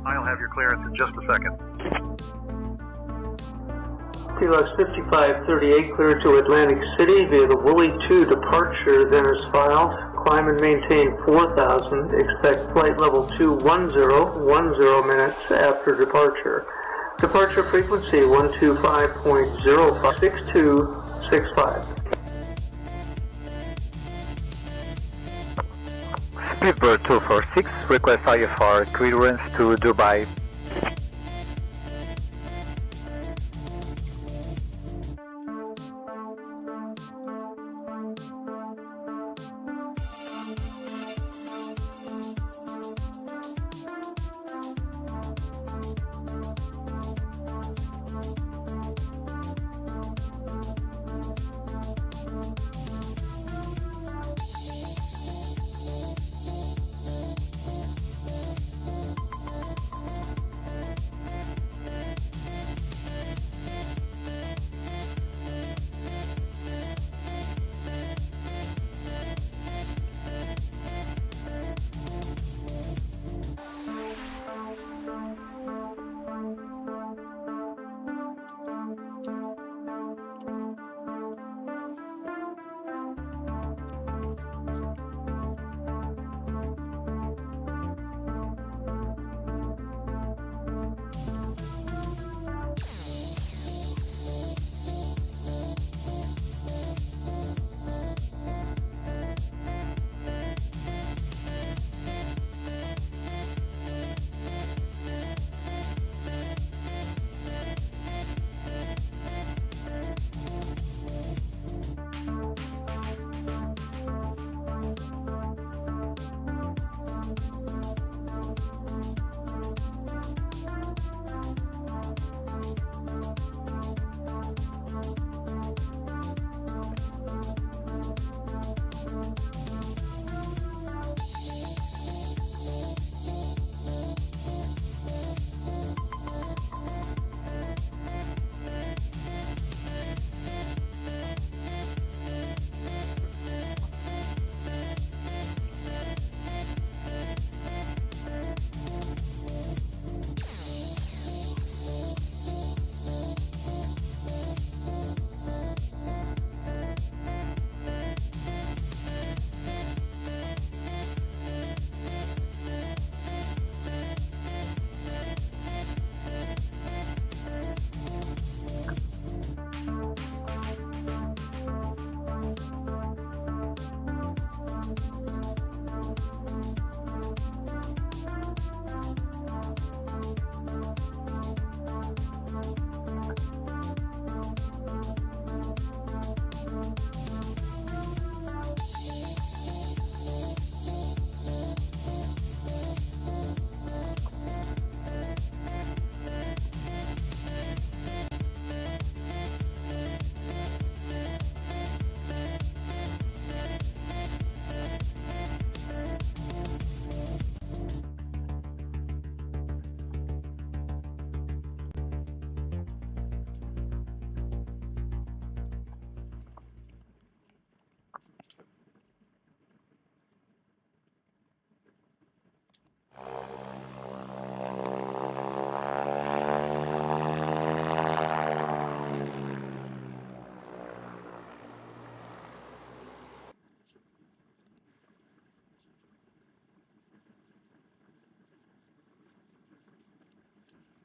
I'll have your clearance in just a second. TLX 5538 clear to Atlantic City via the Woolly 2 departure, then is filed. Climb and maintain 4,000. Expect flight level 210 minutes after departure. Departure frequency 125.056265. Speedbird 246, request IFR clearance to Dubai.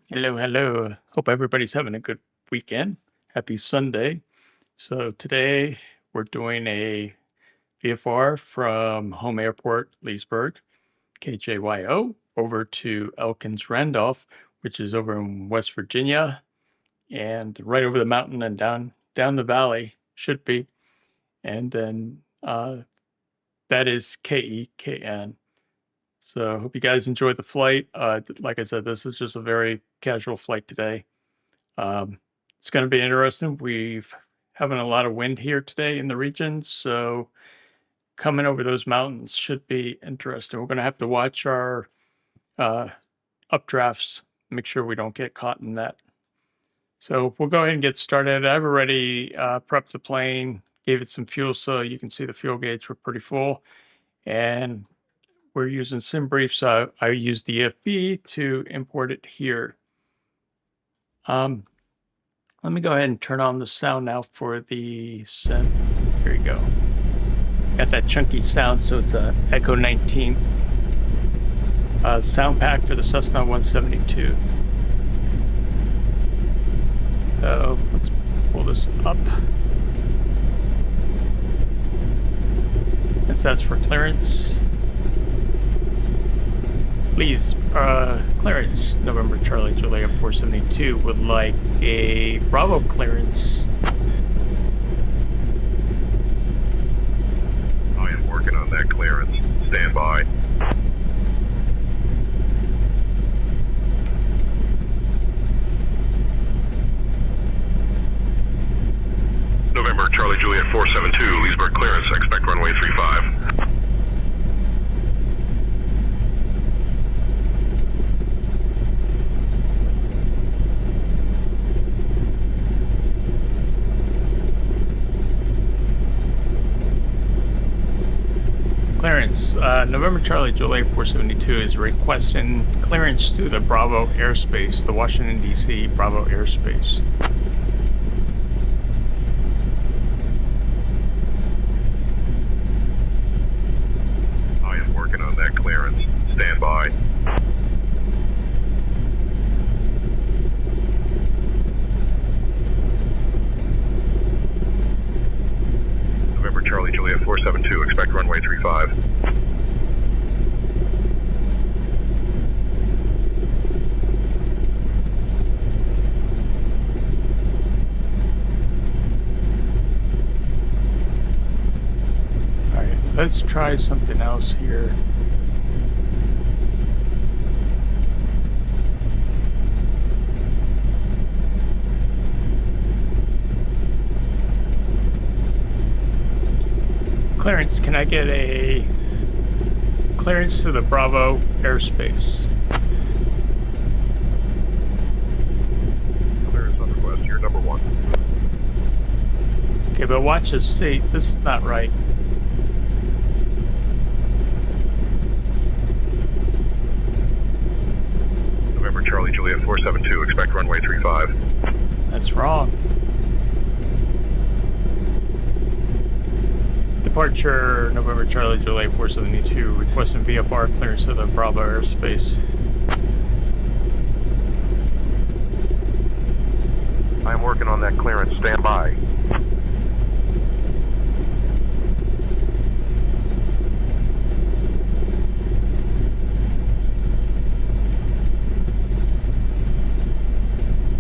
Hello, hello. Hope everybody's having a good weekend. Happy Sunday. So today we're doing a VFR from home airport, Leesburg, KJYO, over to Elkins Randolph, which is over in West Virginia, and right over the mountain and down the valley, should be. And then that is KEKN. So I hope you guys enjoy the flight. Like I said, this is just a very casual flight today. It's going to be interesting. We've having a lot of wind here today in the region, so coming over those mountains should be interesting. We're going to have to watch our updrafts, make sure we don't get caught in that. So we'll go ahead and get started. I've already prepped the plane, gave it some fuel, so you can see the fuel gauge were pretty full, and we're using SimBrief, so I use the EFB to import it here. Let me go ahead and turn on the sound now for the Sim. Here you go. Got that chunky sound, so it's a Echo 19 sound pack for the Cessna 172. So let's pull this up. And that's for clearance. Please, clearance, November Charlie Juliet 472 would like a Bravo clearance. I am working on that clearance. Stand by. November Charlie Juliet 472, Leesburg clearance. Expect runway 35. Clearance, November Charlie Juliet 472 is requesting clearance to the Bravo airspace, the Washington, D.C. Bravo airspace. I am working on that clearance. Stand by. November Charlie Juliet 472, expect runway 35. Alright, let's try something else here. Clearance, can I get a clearance to the Bravo airspace? Clearance on request, you're number 1. Okay, but watch this. See, this is not right. November Charlie Juliet 472, expect runway 35. That's wrong. Departure, November Charlie Juliet 472, requesting VFR clearance to the Bravo airspace. I am working on that clearance. Stand by.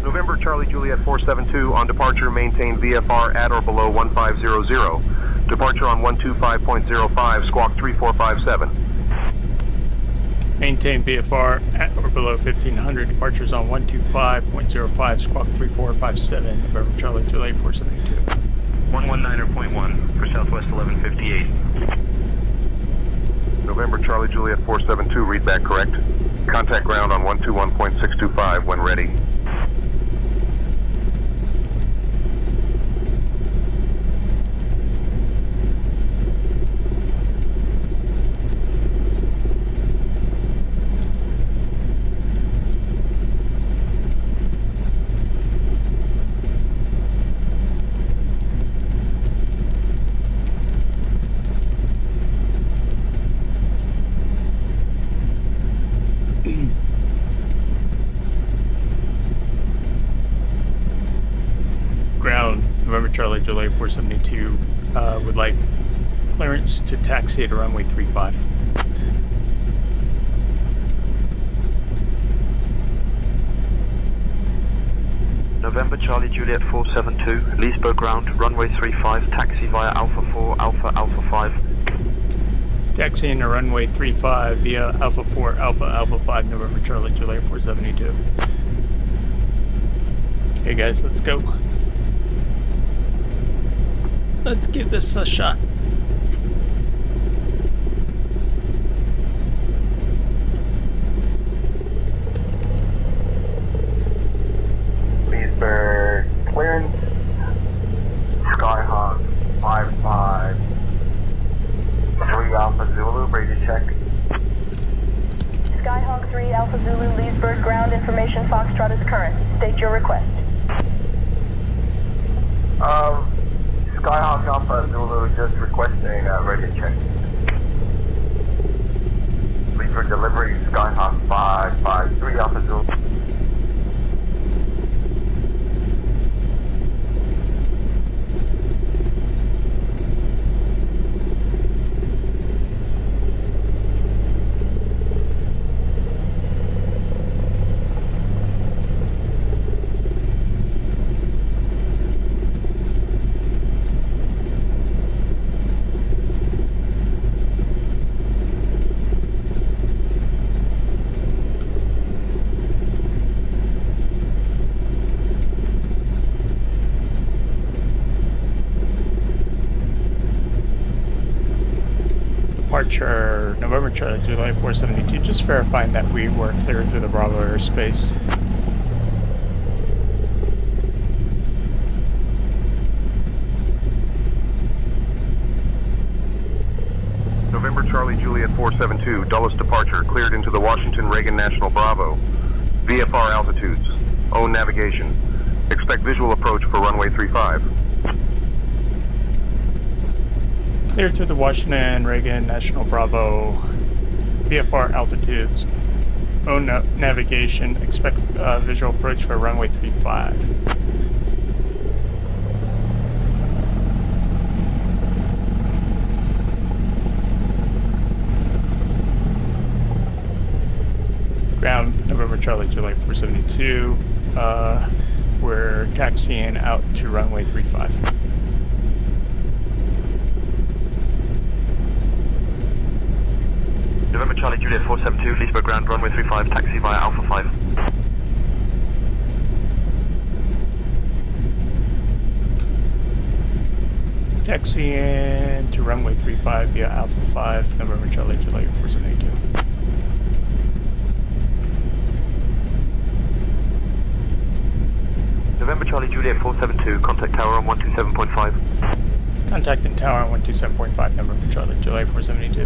November Charlie Juliet 472, on departure maintain VFR at or below 1500. Departure on 125.05, squawk 3457. Maintain VFR at or below 1500. Departures on 125.05, squawk 3457. November Charlie Juliet 472. 119.1 for Southwest 1158. November Charlie Juliet 472, read back correct. Contact ground on 121.625 when ready. Ground, November Charlie Juliet 472, would like clearance to taxi at runway 35. November Charlie Juliet 472, Leesburg ground, runway 35, taxi via Alpha 4, Alpha, Alpha 5. Taxiing to runway 35 via Alpha 4, Alpha, Alpha 5, November Charlie Juliet 472. Okay guys, let's go. Let's give this a shot. Leesburg clearance. Skyhawk 55. 3 Alpha Zulu, ready to check. information Foxtrot is current. State your request. Skyhawk Alpha Zulu just requesting a radio check. Please for delivery, Skyhawk 553 Alpha Zulu. Departure November Charlie July 472, just verifying that we were cleared through the Bravo airspace. November Charlie Juliet 472, Dulles departure, cleared into the Washington Reagan National Bravo. VFR altitudes, own navigation. Expect visual approach for runway 35. Cleared through the Washington Reagan National Bravo. VFR altitudes, own navigation. Expect visual approach for runway 35. Ground November Charlie July 472. We're taxiing out to runway 35. November Charlie Juliet 472, Leesburg ground, runway 35, taxi via Alpha 5. Taxiing to runway 35 via Alpha 5, November Charlie July 472. November Charlie Juliet 472, contact tower on 127.5. Contacting tower on 127.5, November Charlie July 472.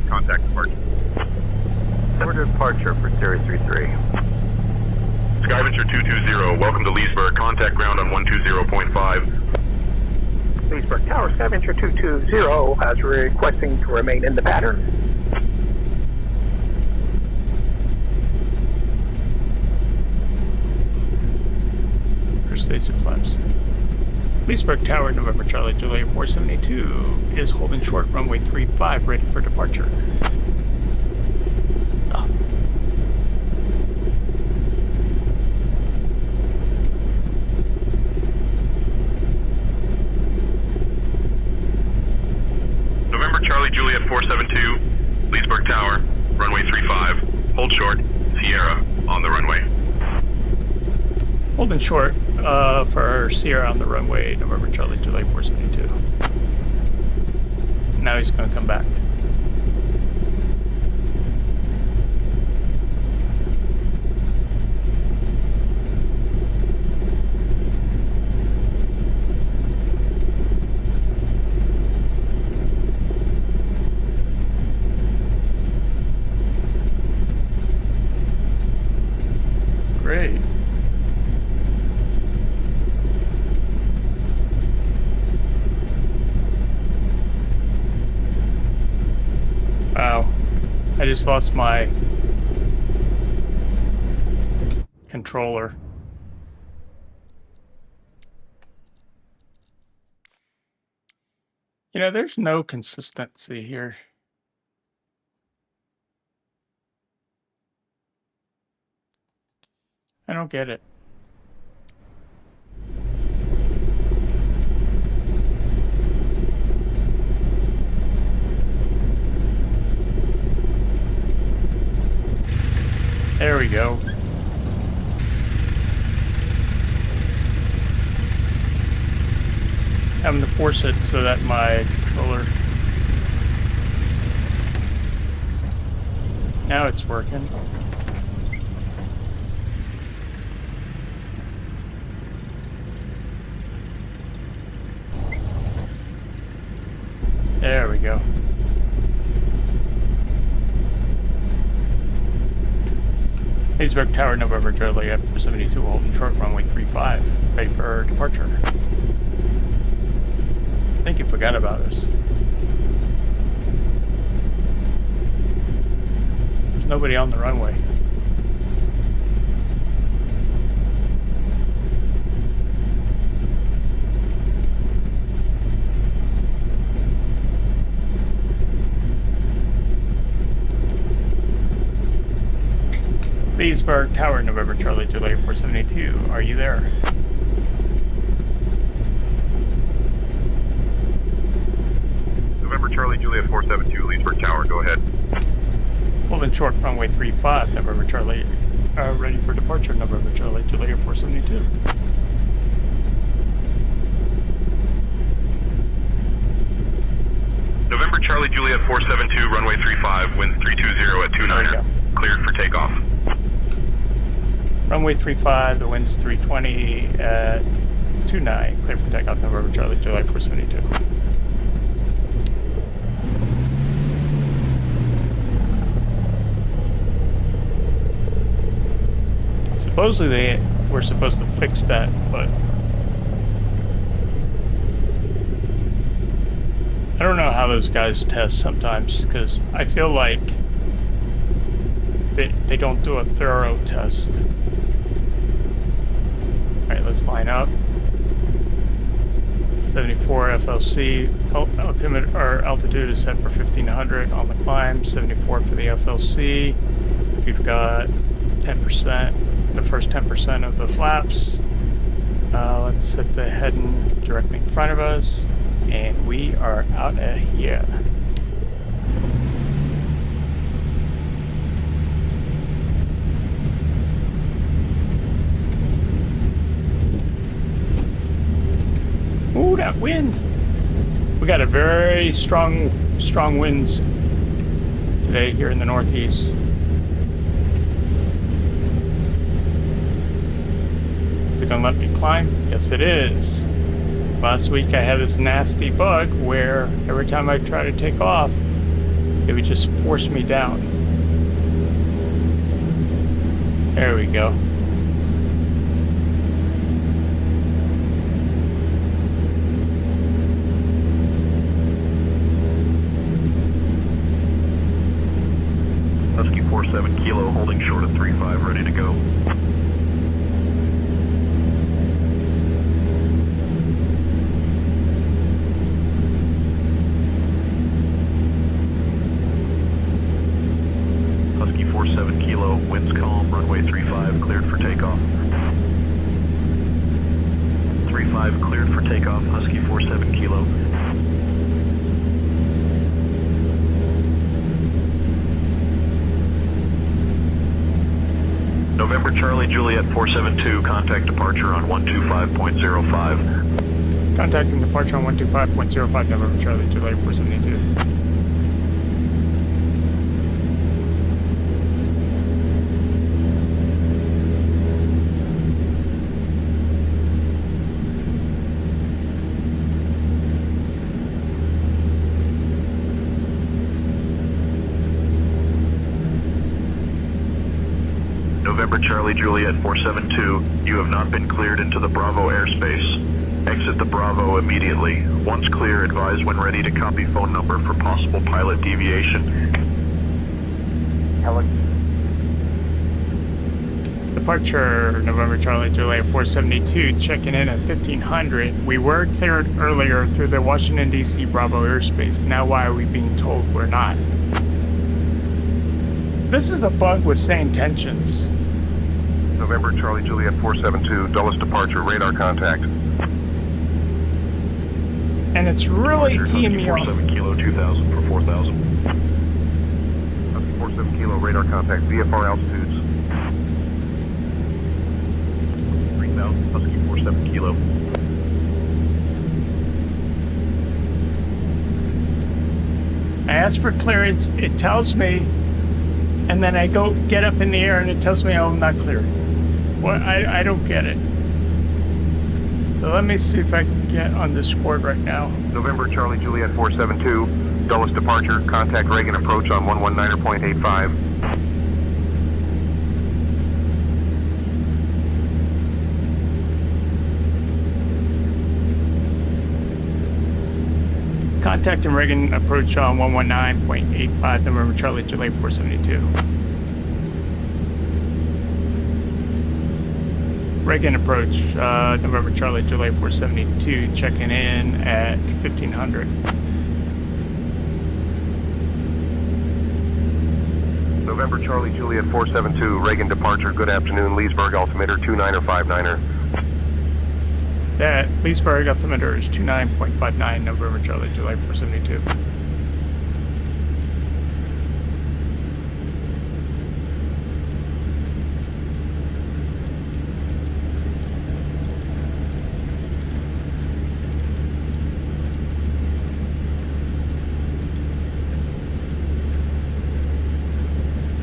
Contact departure. Order departure for Series 33. Skyventure 220, welcome to Leesburg. Contact ground on 120.5. Leesburg Tower, Skyventure 220 as requesting to remain in the pattern. First basic flaps. Leesburg Tower, November Charlie Juliet 472 is holding short runway 35, ready for departure. November Charlie Juliet 472, Leesburg Tower, runway 35, hold short, Sierra on the runway. Holding short for Sierra on the runway, November Charlie Juliet 472. Now he's going to come back. Great. Wow, I just lost my controller. You know, there's no consistency here. I don't get it. There we go. I'm going to force it so that my controller... Now it's working. There we go. Leesburg Tower, November, Charlie, after 72, holding short, runway 35, ready for departure. I think you forgot about us. There's nobody on the runway. Leesburg Tower, November, Charlie, Juliet 472. Are you there? November Charlie Juliet 472, Leesburg Tower, go ahead. Holding short, runway 35, November, Charlie, ready for departure, November, Charlie, Juliet 472. November Charlie Juliet 472, runway 35, winds 320 at 29er. Cleared for takeoff. Runway 35, the wind's 320 at 29, clear for takeoff, November, Charlie, July 472. Supposedly we're supposed to fix that, but I don't know how those guys test sometimes, because I feel like they don't do a thorough test. Alright, let's line up. 74 FLC, altitude is set for 1500 on the climb, 74 for the FLC. We've got 10%, the first 10% of the flaps. Let's set the heading directly in front of us, and we are out of here. Ooh, that wind! We got a very strong winds today here in the Northeast. Is it gonna let me climb? Yes, it is. Last week I had this nasty bug where every time I try to take off, it would just force me down. There we go. Husky 47 Kilo, holding short of 35, ready to go. Husky 47 Kilo, winds calm, runway 35, cleared for takeoff. 35, cleared for takeoff, Husky 47 Kilo. November Charlie Juliet 472, contact departure on 125.05. Contacting departure on 125.05, November Charlie Juliet 472. November Charlie Juliet 472, you have not been cleared into the Bravo airspace. Exit the Bravo immediately. Once clear, advise when ready to copy phone number for possible pilot deviation. Departure, November Charlie Juliet 472, checking in at 1500. We were cleared earlier through the Washington, D.C. Bravo airspace. Now why are we being told we're not? This is a bug with same tensions. November Charlie Juliet 472, Dulles departure, radar contact. And it's really teeing me off. 47 Kilo 2000 for 4000. 47 Kilo, radar contact, VFR altitudes. Husky 47 Kilo. I ask for clearance, it tells me, and then I go get up in the air and it tells me, oh, I'm not clear. Well, I don't get it. So let me see if I can get on this squad right now. November Charlie Juliet 472, Dulles departure, contact Reagan approach on 119.85. Contacting Reagan approach on 119.85, November Charlie Juliet 472. Reagan approach, November Charlie Juliet 472, checking in at 1500. November Charlie Juliet 472, Reagan departure, good afternoon, Leesburg altimeter 29er 59er. That Leesburg altimeter is 29.59, November Charlie Juliet 472.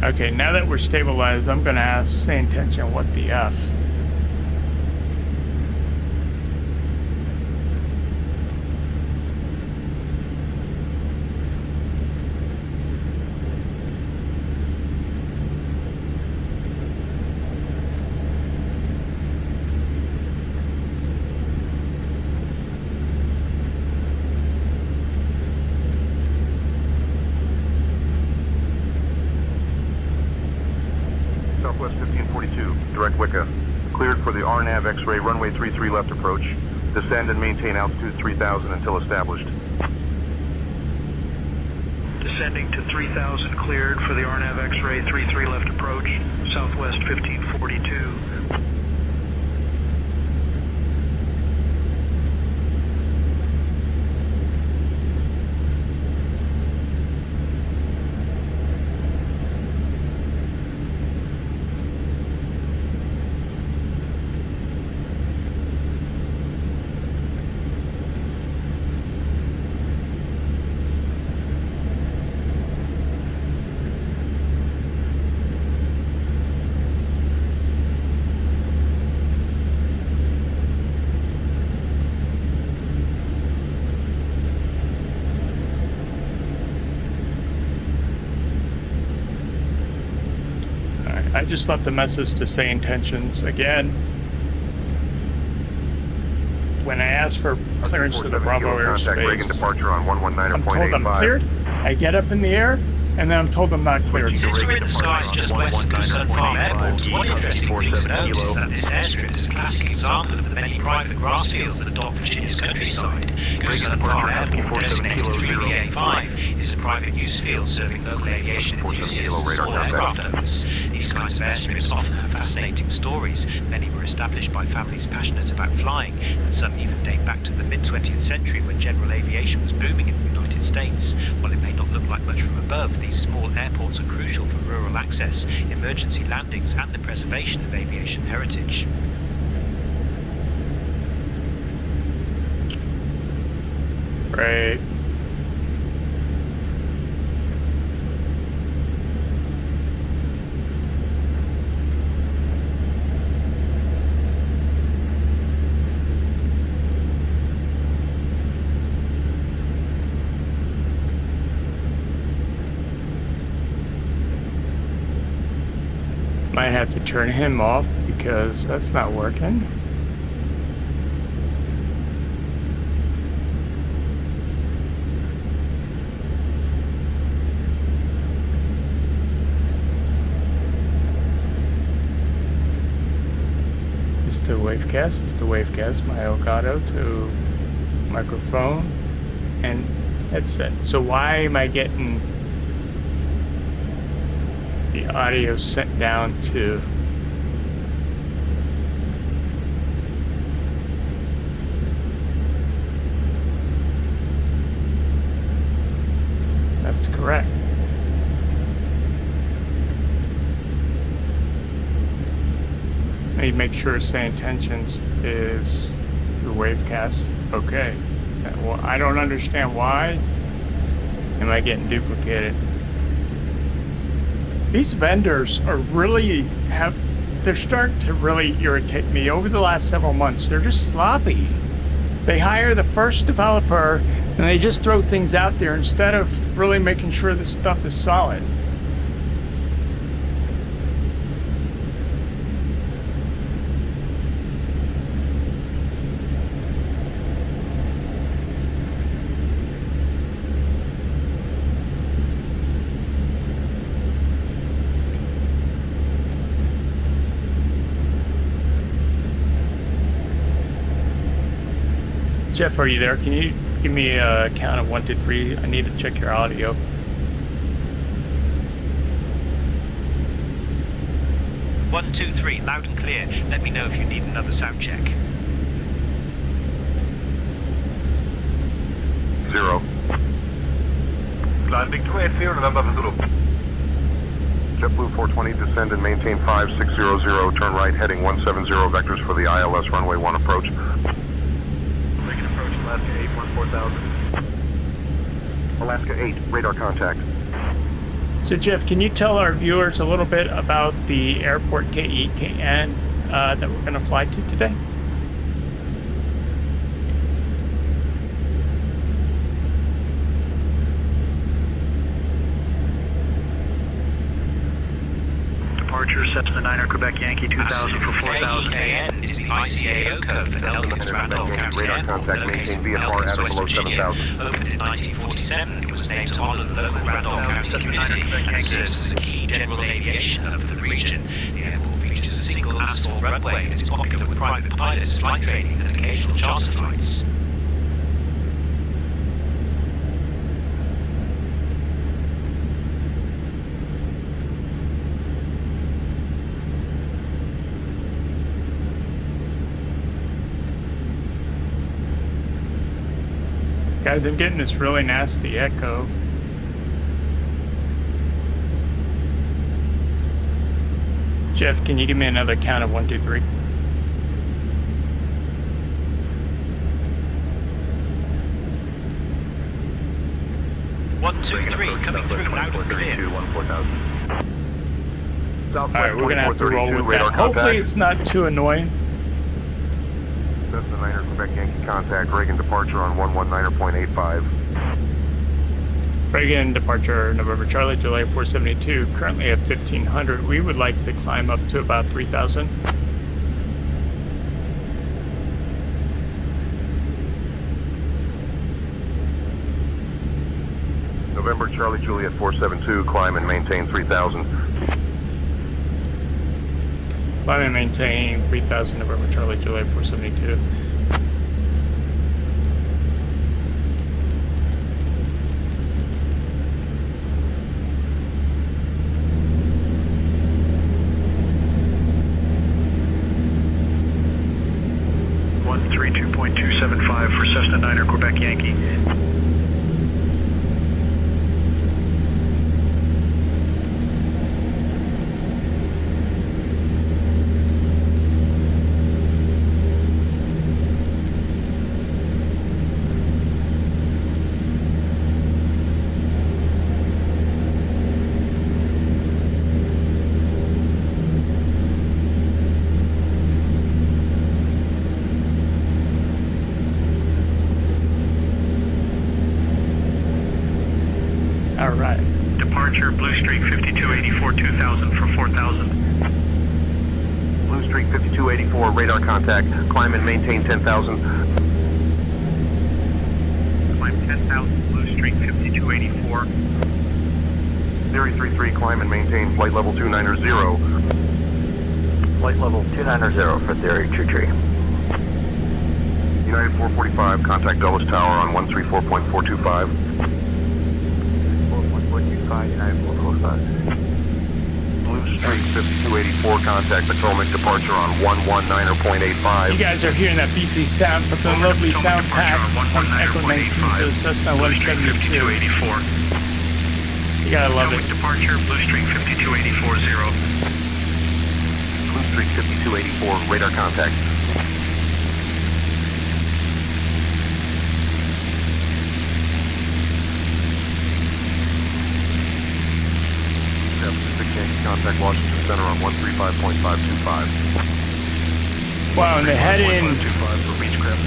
Okay, now that we're stabilized, I'm gonna ask say intention what the F. Southwest 1542, direct Wicca. Cleared for the RNAV X-ray runway 33 left approach. Descend and maintain altitude 3000 until established. Descending to 3000, cleared for the RNAV X-ray 33 left approach, Southwest 1542. I just left a message to say intentions again. When I ask for clearance to the Bravo Contact Reagan airspace, departure on I'm told I'm 119.85. cleared. I get up in the air, and then I'm told I'm not cleared. Since we're in the skies just west of Goosen Farm Airport, one interesting thing to note is that this airstrip is a classic example of the many private grass fields that dot Virginia's countryside. Goosen Farm Airport, designated 3VA5, is a private use field serving local aviation enthusiasts and small aircraft owners. These kinds of airstrips often have fascinating stories. Many were established by families passionate about flying, and some even date back to the mid-20th century when general aviation was booming in the United States. While it may not look like much from above, these small airports are crucial for rural access, emergency landings, and the preservation of aviation heritage. Right. Might have to turn him off because that's not working. It's the Wavecast, my Elgato to microphone and headset. So why am I getting the audio sent down to that's correct. I need to make sure say intentions is your wavecast. Okay. Well, I don't understand why. Am I getting duplicated? These vendors are really they're starting to really irritate me over the last several months. They're just sloppy. They hire the first developer and they just throw things out there instead of really making sure the stuff is solid. Jeff, are you there? Can you give me a count of 1, 2, 3? I need to check your audio. One, two, three, loud and clear. Let me know if you need another sound check. 0. Landing 280, November Zulu. JetBlue 420, descend and maintain 5600, turn right, heading 170 vectors for the ILS runway 1 approach. Making approach, Alaska 8, 14000. Alaska 8, radar contact. So Jeff, can you tell our viewers a little bit about the airport KEKN that we're going to fly to today? Departure, Cessna 9er, Quebec Yankee 2000 for 4000. KEKN is the ICAO code for Elkins Randolph County Radar Airport, contact, located maintain in VFR Elkins, at or West below Virginia. 7,000. Opened in 1947, it was named to honor the local Randolph County community and serves as a key general aviation hub for the region. The airport features a single asphalt runway and is popular with private pilots, flight training, and occasional charter flights. Guys, I'm getting this really nasty echo. Jeff, can you give me another count of 1, 2, 3? One, two, three, coming through loud and clear. 14000. Alright, we're gonna have to roll with that. Hopefully it's not too annoying. Cessna 9er, Quebec Yankee contact, Reagan departure on 119.85. Reagan departure, November Charlie, July 472, currently at 1500. We would like to climb up to about 3000. November Charlie Juliet 472, climb and maintain 3000. Climb and maintain 3000, November Charlie, July 472. .275 for Cessna 9er, Quebec Yankee. All right. Departure, Blue Streak 5284 2000 for 4000. Blue Streak 5284, radar contact, climb and maintain 10,000. Climb 10,000, Blue Streak 5284. Theory 33, climb and maintain flight level 290. Flight level 290 for Theory 23. United 445, contact Dulles Tower on 134.425. 4.425, United 445. Blue Streak 5284, contact Potomac departure on 119.85. You guys are hearing that beefy sound from the lovely sound pack from Echo 19 to Cessna 172. You gotta love it. Departure, Blue Streak 52840. Blue Street 5284, radar contact. Contact Washington Center on 135.525. Wow, and they had in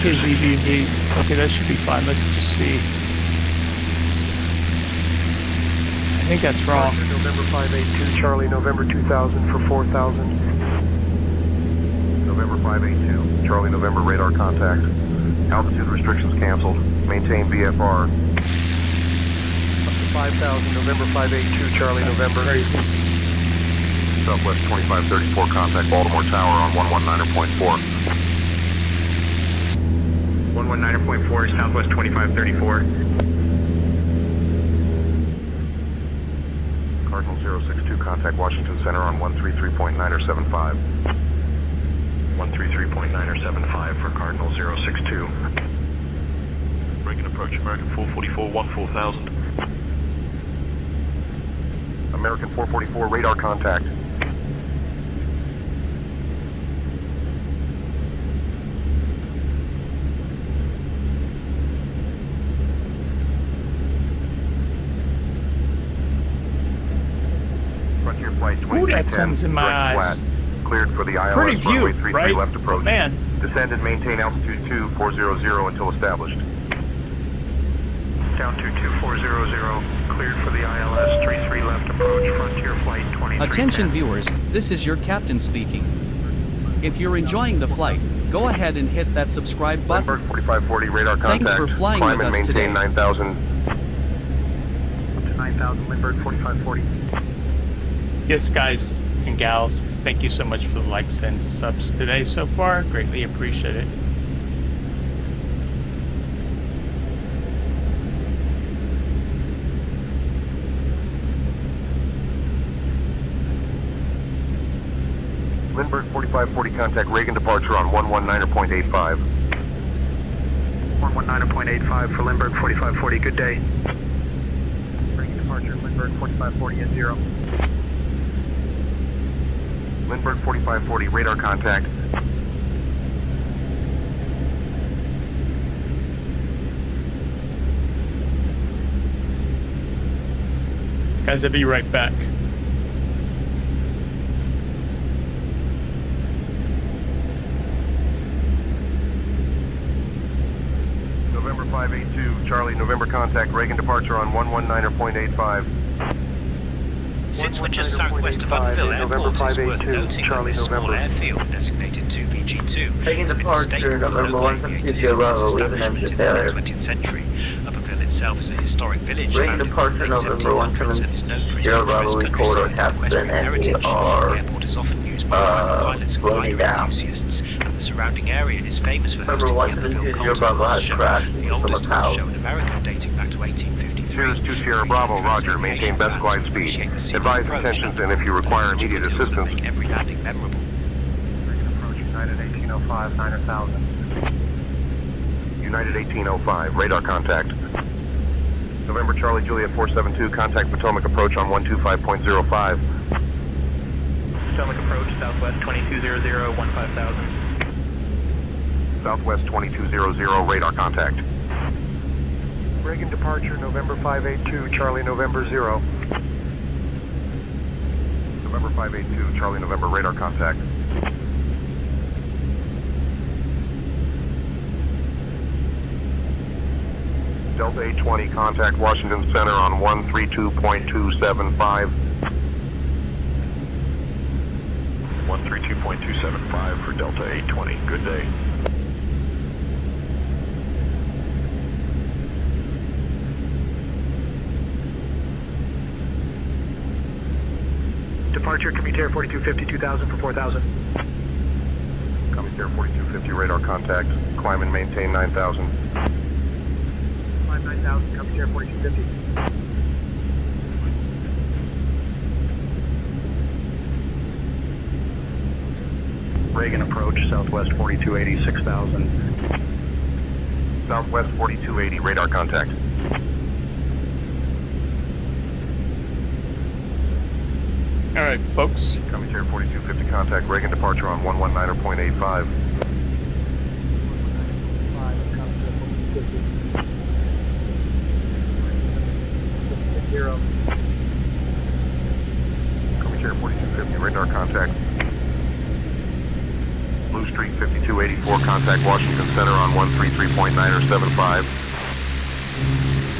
KZVZ. Okay, that should be fine. Let's just see. I think that's wrong. November 582, Charlie, November 2000 for 4000. November 582, Charlie, November, radar contact. Altitude restrictions canceled. Maintain VFR. Up to 5000, November 582, Charlie, November. Southwest 2534, contact Baltimore Tower on 119.4. 119.4, Southwest 2534. Cardinal 062, contact Washington Center on 133.975. 133.975 for Cardinal 062. Breaking approach, American 444, 14000. American 444, radar contact. Frontier Flight 2310. Ooh, that sun's in my eyes. Flat. Cleared for the ILS Pretty view, runway 33 right? left approach. Man. Descend and maintain altitude 2400 until established. Down to 2400, cleared for the ILS 33 left approach, Frontier Flight 2310. Attention viewers, this is your captain speaking. If you're enjoying the flight, go ahead and hit that subscribe button. Lindbergh 4540, radar contact. Thanks for flying Climb with and us maintain today. 9000. Up to 9000, Lindbergh 4540. Yes, guys and gals, thank you so much for the likes and subs today so far. Greatly appreciate it. Lindbergh 4540, contact Reagan departure on 119.85. 119.85 for Lindbergh 4540, good day. Reagan departure, Lindbergh 4540 at 0. Lindbergh 4540, radar contact. Guys, I'll be right back. November 582, Charlie, November contact, Reagan departure on 119.85. Since we're just southwest of Upperville Airport, it's worth noting that this small airfield designated 2VG2 Taking has been a departure, staple of November local 1 aviators since KJYO, its leaving establishment in the Empire. 20th century. Upperville itself is a historic village Taking founded in the departure, late November 1 1700s and is known for its Sierra picturesque Bravo, corridor countryside and equestrian captain, and we heritage. The are airport is often used by private pilots and slowing glider down. enthusiasts, and the surrounding area is famous for November hosting the 1 Upperville Sierra Continental Bravo Horse has Show, crashed the from oldest Macau. horse show in America dating back to 1853. Sirius 2 Sierra Bravo, roger, maintain best glide speed. Advise intentions and if you require immediate assistance. Make every landing memorable. Reagan approach, United 1805, 9000. United 1805, radar contact. November Charlie Juliet 472, contact Potomac approach on 125.05. Potomac approach, Southwest 2200, 15000. Southwest 2200, radar contact. Reagan departure, November 582, Charlie, November 0. November 582, Charlie November, radar contact. Delta 820, contact Washington Center on 132.275. 132.275 for Delta 820, good day. Departure, Commuter 4250, 2000 for 4000. Commuter 4250, radar contact. Climb and maintain 9000. Climb 9000, Commuter 4250. Reagan approach, Southwest 4280, 6000. Southwest 4280, radar contact. All right, folks. Commentary 4250, contact Reagan departure on 119.85. Commentary 4250, radar contact. Blue Street 5284, contact Washington Center on 133.9 or 75.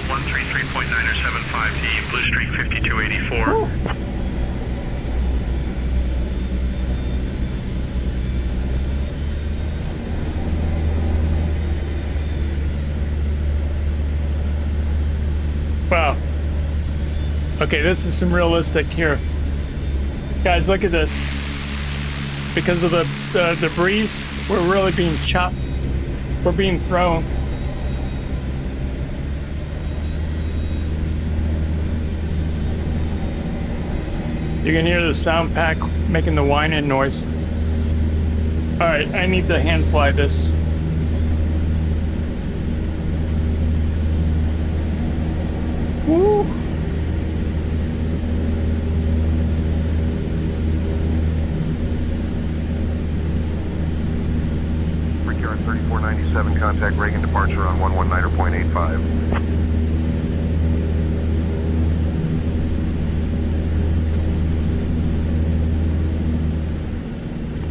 133.9 or 75 team, Blue Street 5284. Ooh. Wow. Okay, this is some realistic here. Guys, look at this. Because of the breeze, we're really being chopped. We're being thrown. You can hear the sound pack making the whining noise. Alright, I need to hand fly this. Woo! Recurrent 3497, contact Reagan departure on 119.85.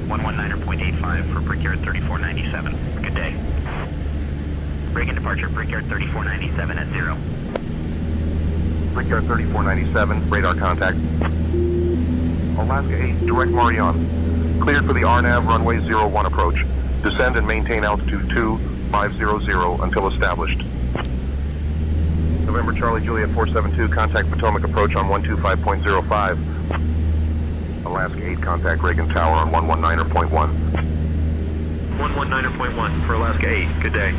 119.85 for Brickyard 3497. Good day. Reagan departure, Brickyard 3497 at 0. Brickyard 3497, radar contact. Alaska 8, direct Marion. Cleared for the RNAV runway 01 approach. Descend and maintain altitude 2500 until established. November Charlie Juliet 472, contact Potomac approach on 125.05. Alaska 8, contact Reagan Tower on 119.1. 119.1 for Alaska 8. Good day.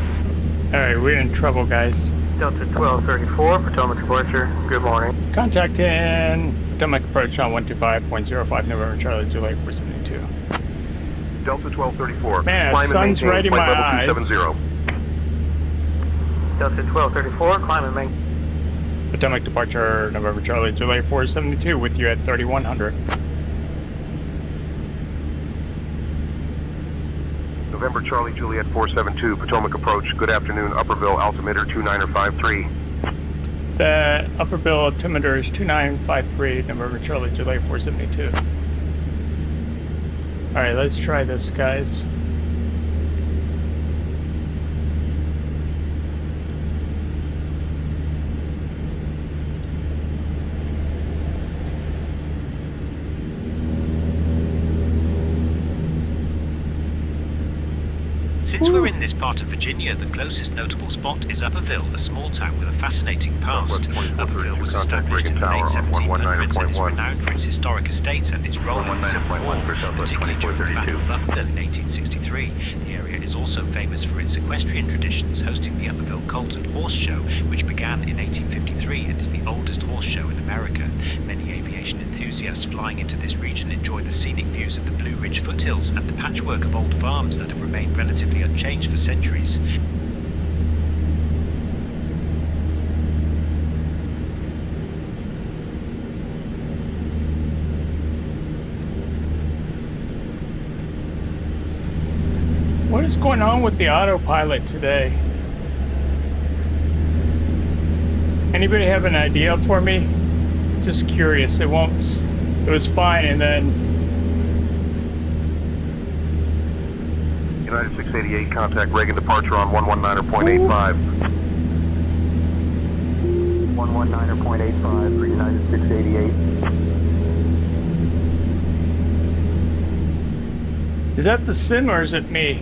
Alright, we're in trouble, guys. Delta 1234, Potomac departure. Good morning. Contacting Potomac approach on 125.05 November Charlie Juliet 472. Delta 1234. Man, climb and sun's maintain right in flight my level eyes. 270. Delta 1234, climb and maintain. Potomac departure November Charlie Juliet 472 with you at 3100. November Charlie Juliet 472, Potomac approach. Good afternoon, Upperville altimeter 2953. The Upperville altimeter is 2953 November Charlie Juliet 472. Alright, let's try this, guys. Since we're in this part of Virginia, the closest notable spot is Upperville, a small town with a fascinating past. Upperville was established in the late 1700s and is renowned for its historic estates and its role in the Civil War, particularly during the Battle of Upperville in 1863. The area is also famous for its equestrian traditions, hosting the Upperville Colt and Horse Show, which began in 1853 and is the oldest horse show in America. Many aviation enthusiasts flying into this region enjoy the scenic views of the Blue Ridge foothills and the patchwork of old farms that have remained relatively unchanged for centuries. What is going on with the autopilot today? Anybody have an idea for me? Just curious. It was fine, and then United 688, contact Reagan departure on 119.85. 119.85 for United 688. is that the sim or is it me?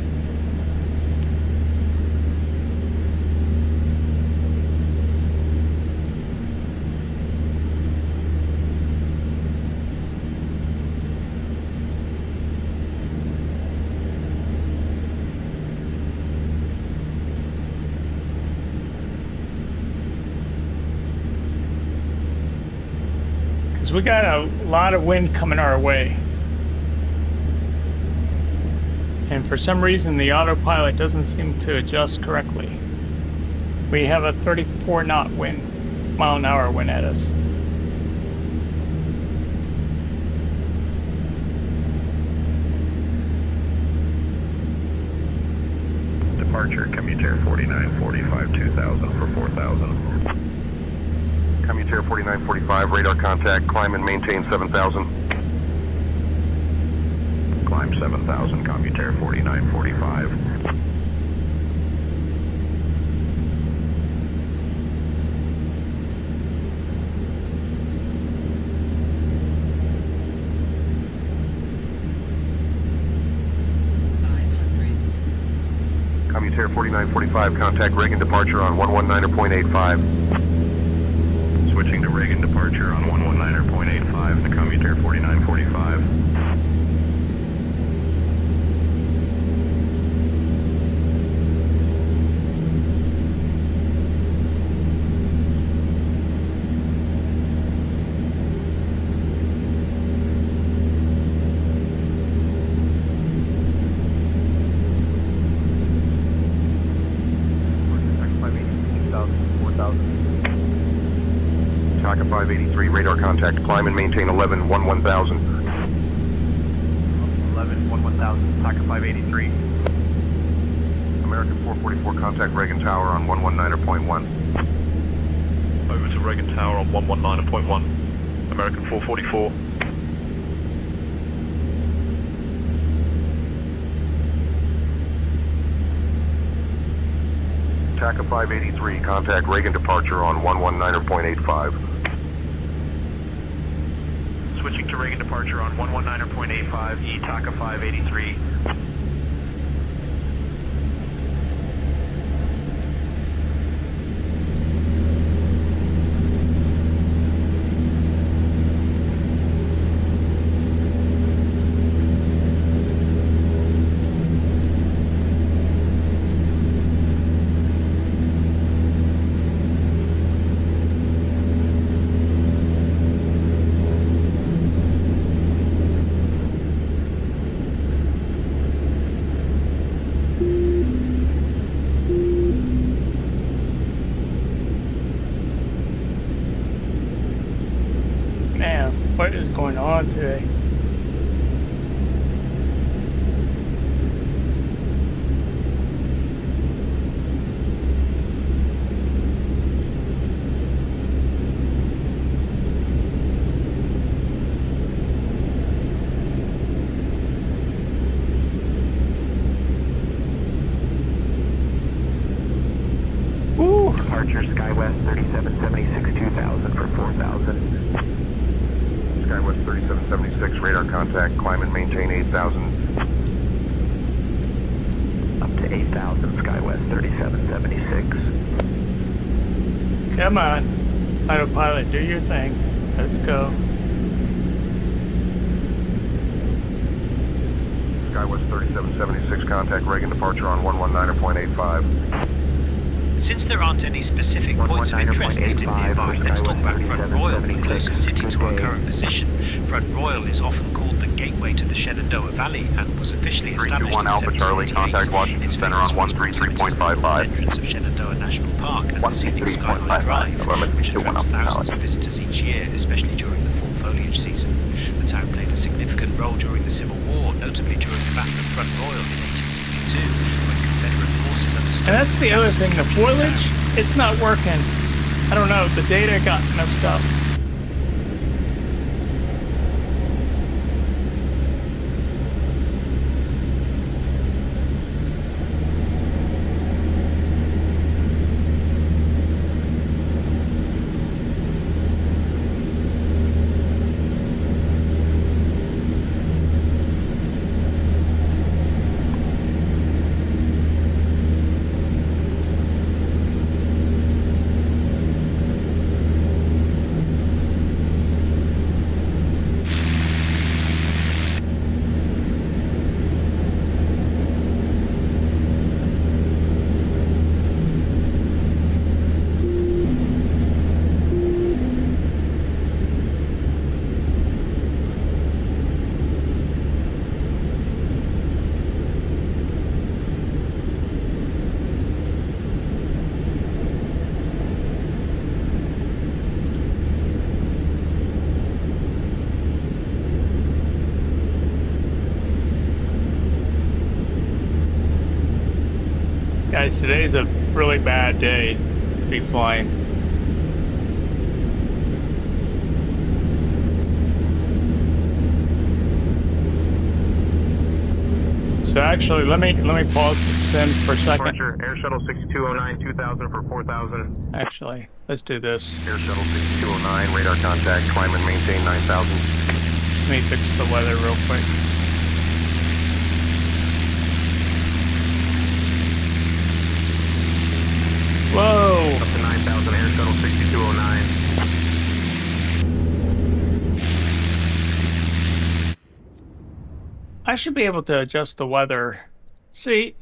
We got a lot of wind coming our way, and for some reason the autopilot doesn't seem to adjust correctly. We have a 34 knot wind, mile an hour wind at us. 4945, radar contact, climb and maintain 7,000. Climb 7,000, Commutair 4945. Commutair 4945, contact Reagan departure on 119.85. Switching to Reagan departure on 119.85, the Commutair 4945. TACA 583, radar contact, climb and maintain 11, 11,000. 11, 11,000, TACA 583. American 444, contact Reagan Tower on 119.1. Over to Reagan Tower on 119.1. American 444. TACA 583, contact Reagan departure on 119.85. Switching to Reagan departure on 119.85, TACA 583. Man, what is going on today? Departure SkyWest 3776 2000 for 4,000. SkyWest 3776, radar contact, climb and maintain 8,000. Up to 8,000, SkyWest 3776. Come on, autopilot, do your thing. Let's go. SkyWest 3776, contact Reagan departure on 119.85. Since there aren't any specific points of interest listed nearby, let's talk about Front Royal, the closest city to our current position. Front Royal is often called the gateway to the Shenandoah Valley and was officially established in 321 Alpha Charlie, 1788. contact Washington It's Center on famous for its proximity to the 133.55. entrance of Shenandoah National Park and the scenic Sky High Drive, which attracts thousands of visitors each year, especially during the fall foliage season. The town played a significant role during the Civil War, notably during the Battle of Front Royal in 1862, when Confederate forces understood. And that's the other thing, the foliage, it's not working. I don't know, the data got messed up. Guys, today's a really bad day to be flying. So actually, let me pause the sim for a second. Departure, Air Shuttle 6209, 2000 for 4000. Actually, let's do this. Air Shuttle 6209, radar contact, climb and maintain 9000. Let me fix the weather real quick. Whoa! Up to 9000, Air Shuttle 6209. I should be able to adjust the weather. See,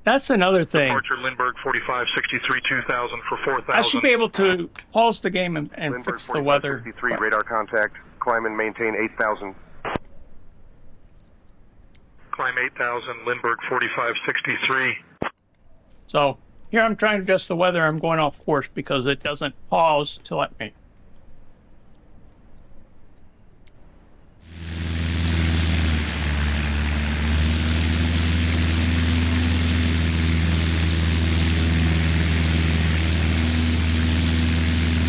that's another thing. Departure Lindbergh 4563 2000 for 4000. I should be able to pause the game and Lindbergh fix the weather. 4563, radar contact, climb and maintain 8000. Climb 8000, Lindbergh 4563. So here I'm trying to adjust the weather. I'm going off course because it doesn't pause to let me.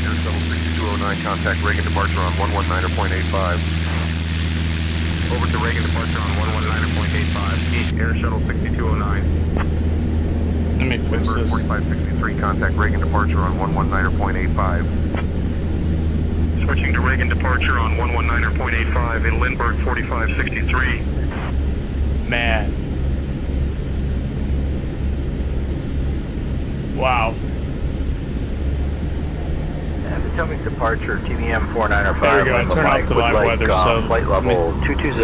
Air Shuttle 6209, contact Reagan departure on 119.85. Over to Reagan departure on 119.85. Air Shuttle 6209. Let me fix Lindbergh this. 4563, contact Reagan departure on 119.85. Switching to Reagan departure on 119.85 in Lindbergh 4563. Man. Wow. Potomac departure, TBM 495. There we go. I turn off the live weather, so flight level 220.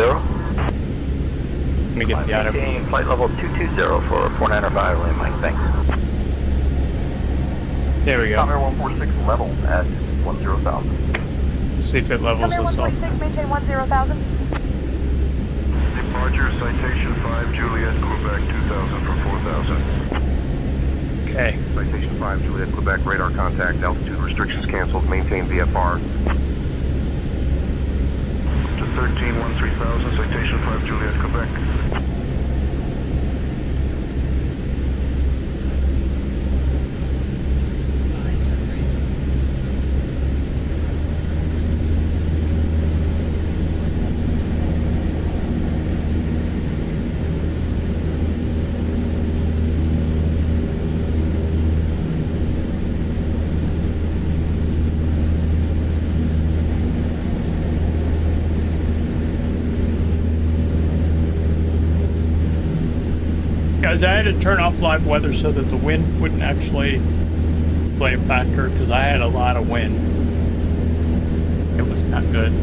Let me get the out of it. Flight level 220 for 495, land Mike, thanks. There we go. Comair 146 level at 10,000. See if it levels Comair us up. 146, maintain 10,000. Departure, citation 5, Juliet, Quebec 2000 for 4000. Okay. Citation 5, Juliet, Quebec, radar contact, altitude restrictions canceled, maintain VFR. To 13-3000, citation 5, Juliet, Quebec. Guys, I had to turn off live weather so that the wind wouldn't actually play a factor because I had a lot of wind. It was not good.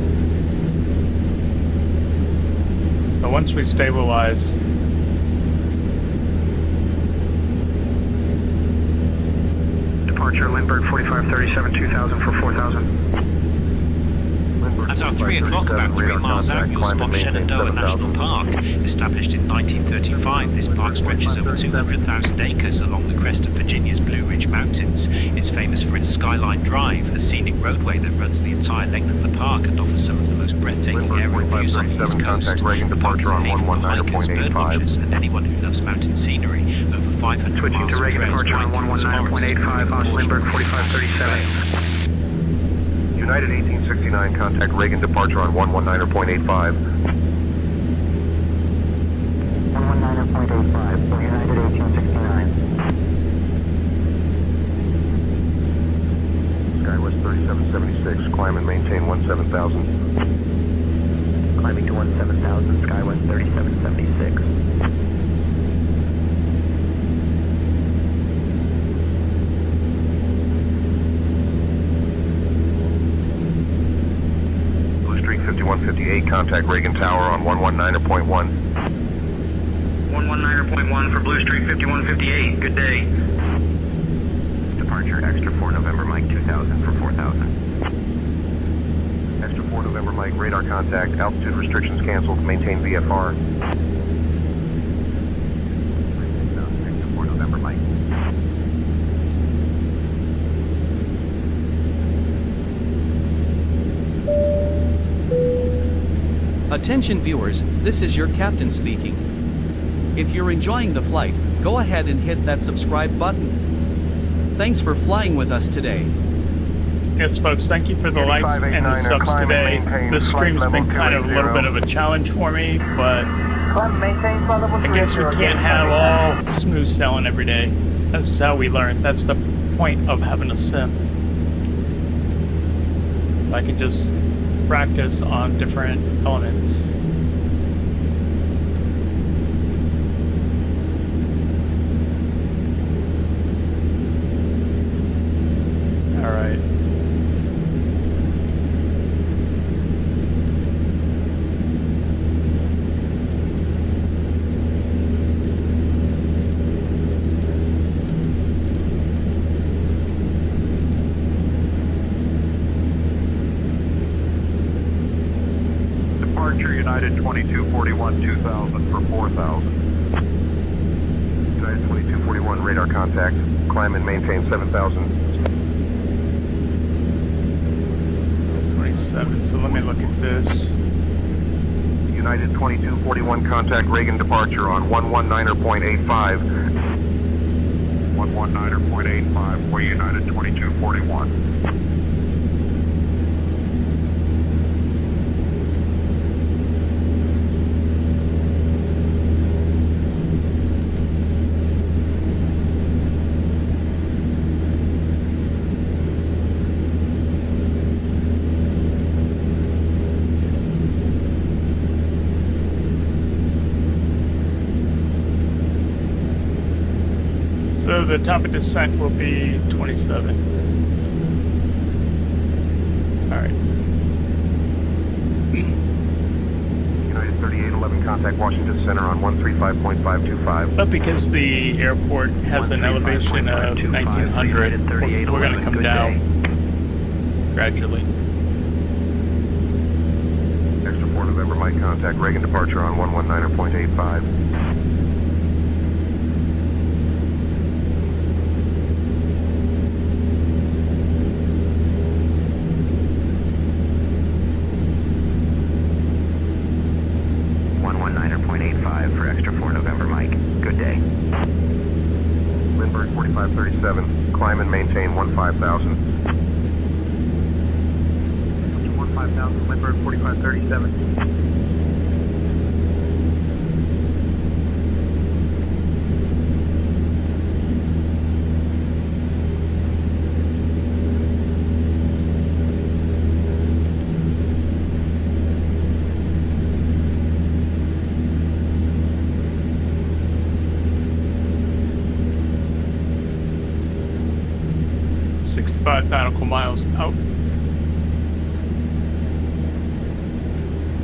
So once we stabilize, Departure Lindbergh 4537 2000 for 4000. At our 3 o'clock, about 3 miles out, you'll spot Shenandoah National Park. Established in 1935, this park stretches over 200,000 acres along the crest of Virginia's Blue Ridge Mountains. It's famous for its Skyline Drive, a scenic roadway that runs the entire length of the park and offers some of the most breathtaking aerial views on the East Coast. The park is a haven for hikers, birdwatchers, and anyone who loves mountain scenery. Over 500 Switching miles to of Reagan trails departure on wind through forests, 119.85 on Lindbergh 4537. United 1869, contact Reagan departure on 119.85. 119.85 for United 1869. Skywest 3776, climb and maintain 17,000. Climbing to 17,000, Skywest 3776. Blue Streak 5158, contact Reagan Tower on 119.1. 119.1 for Blue Streak 5158. Good day. Departure extra 4 November Mike 2000 for 4000. Extra 4 November Mike, radar contact, altitude restrictions canceled, maintain VFR. Extra 4 November Mike. Attention viewers, this is your captain speaking. If you're enjoying the flight, go ahead and hit that subscribe button. Thanks for flying with us today. yes, folks, thank you for the likes and the subs today. This stream's been kind of a little bit of a challenge for me, but I guess we can't have all smooth sailing every day. That's how we learn. That's the point of having a sim. So I can just practice on different elements. All right. Departure United 2241 2000 for 4000. United 2241 radar contact. Climb and maintain 7000. 27. So let me look at this. United 2241 contact Reagan departure on 119.85. 119.85 for United 2241. So the top of descent will be 27. All right. United 3811 contact Washington Center on 135.525. But because the airport has an elevation of 1900, we're going to come down gradually. Extra 4 November Mike contact Reagan departure on 119.85. 119.85 for extra 4 November Mike. Good day. Lindbergh 4537. Climb and maintain 15,000. 15,000, Lindbergh 4537. Nautical miles out.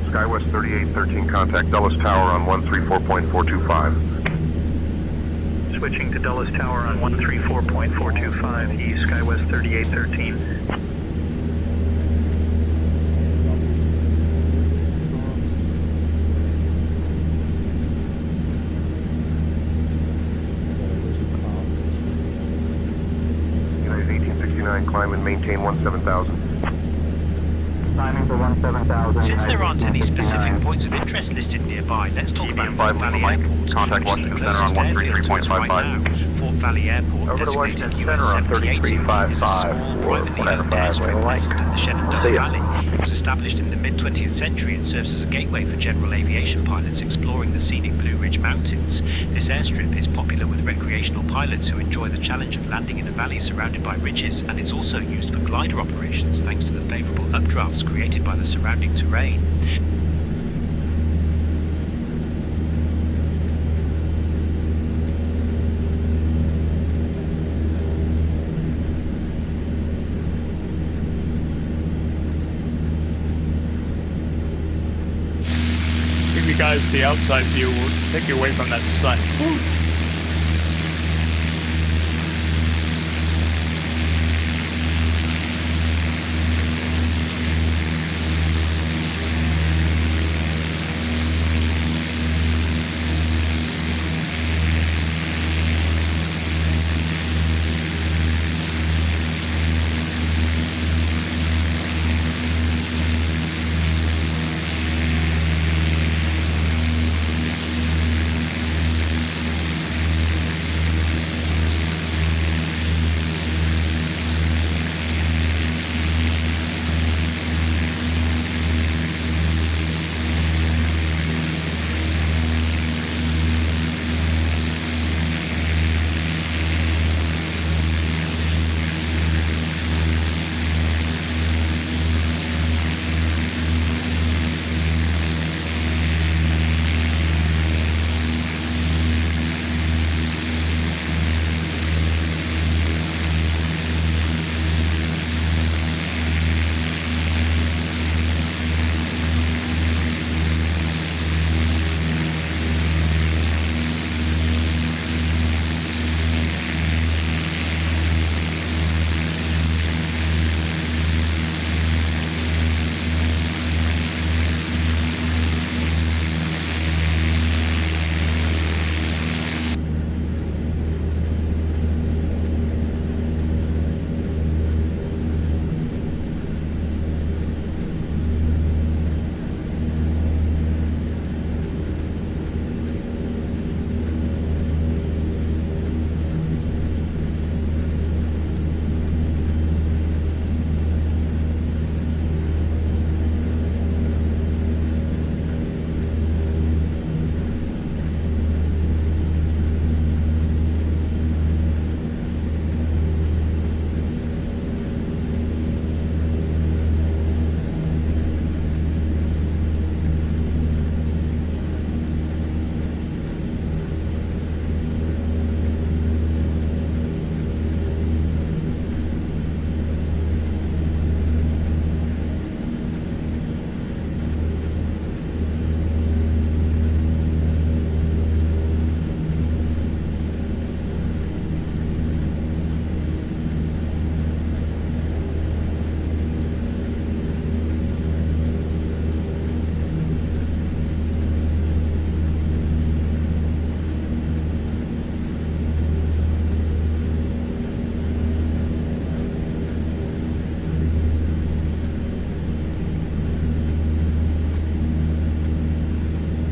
SkyWest 3813 contact Dulles Tower on 134.425. Switching to Dulles Tower on 134.425, East SkyWest 3813. Climb and maintain 17,000. Climbing for 17,000. Since there aren't any specific points of interest listed nearby, let's talk about Fort Valley Airport, Contact which is the Washington Center on closest airfield to us right 133.55. now. Fort Valley Airport, Over to designated Washington US Center on 7080, is a 33.55 small, privately owned airstrip nestled in the Shenandoah Valley. It was established in the mid-20th century and serves as a gateway for general aviation pilots exploring the scenic Blue Ridge Mountains. This airstrip is popular with recreational pilots who enjoy the challenge of landing in a valley surrounded by ridges, and it's also used for glider operations thanks to the favorable updrafts created by the surrounding terrain. Give you guys the outside view. We'll take you away from that sun. Woo.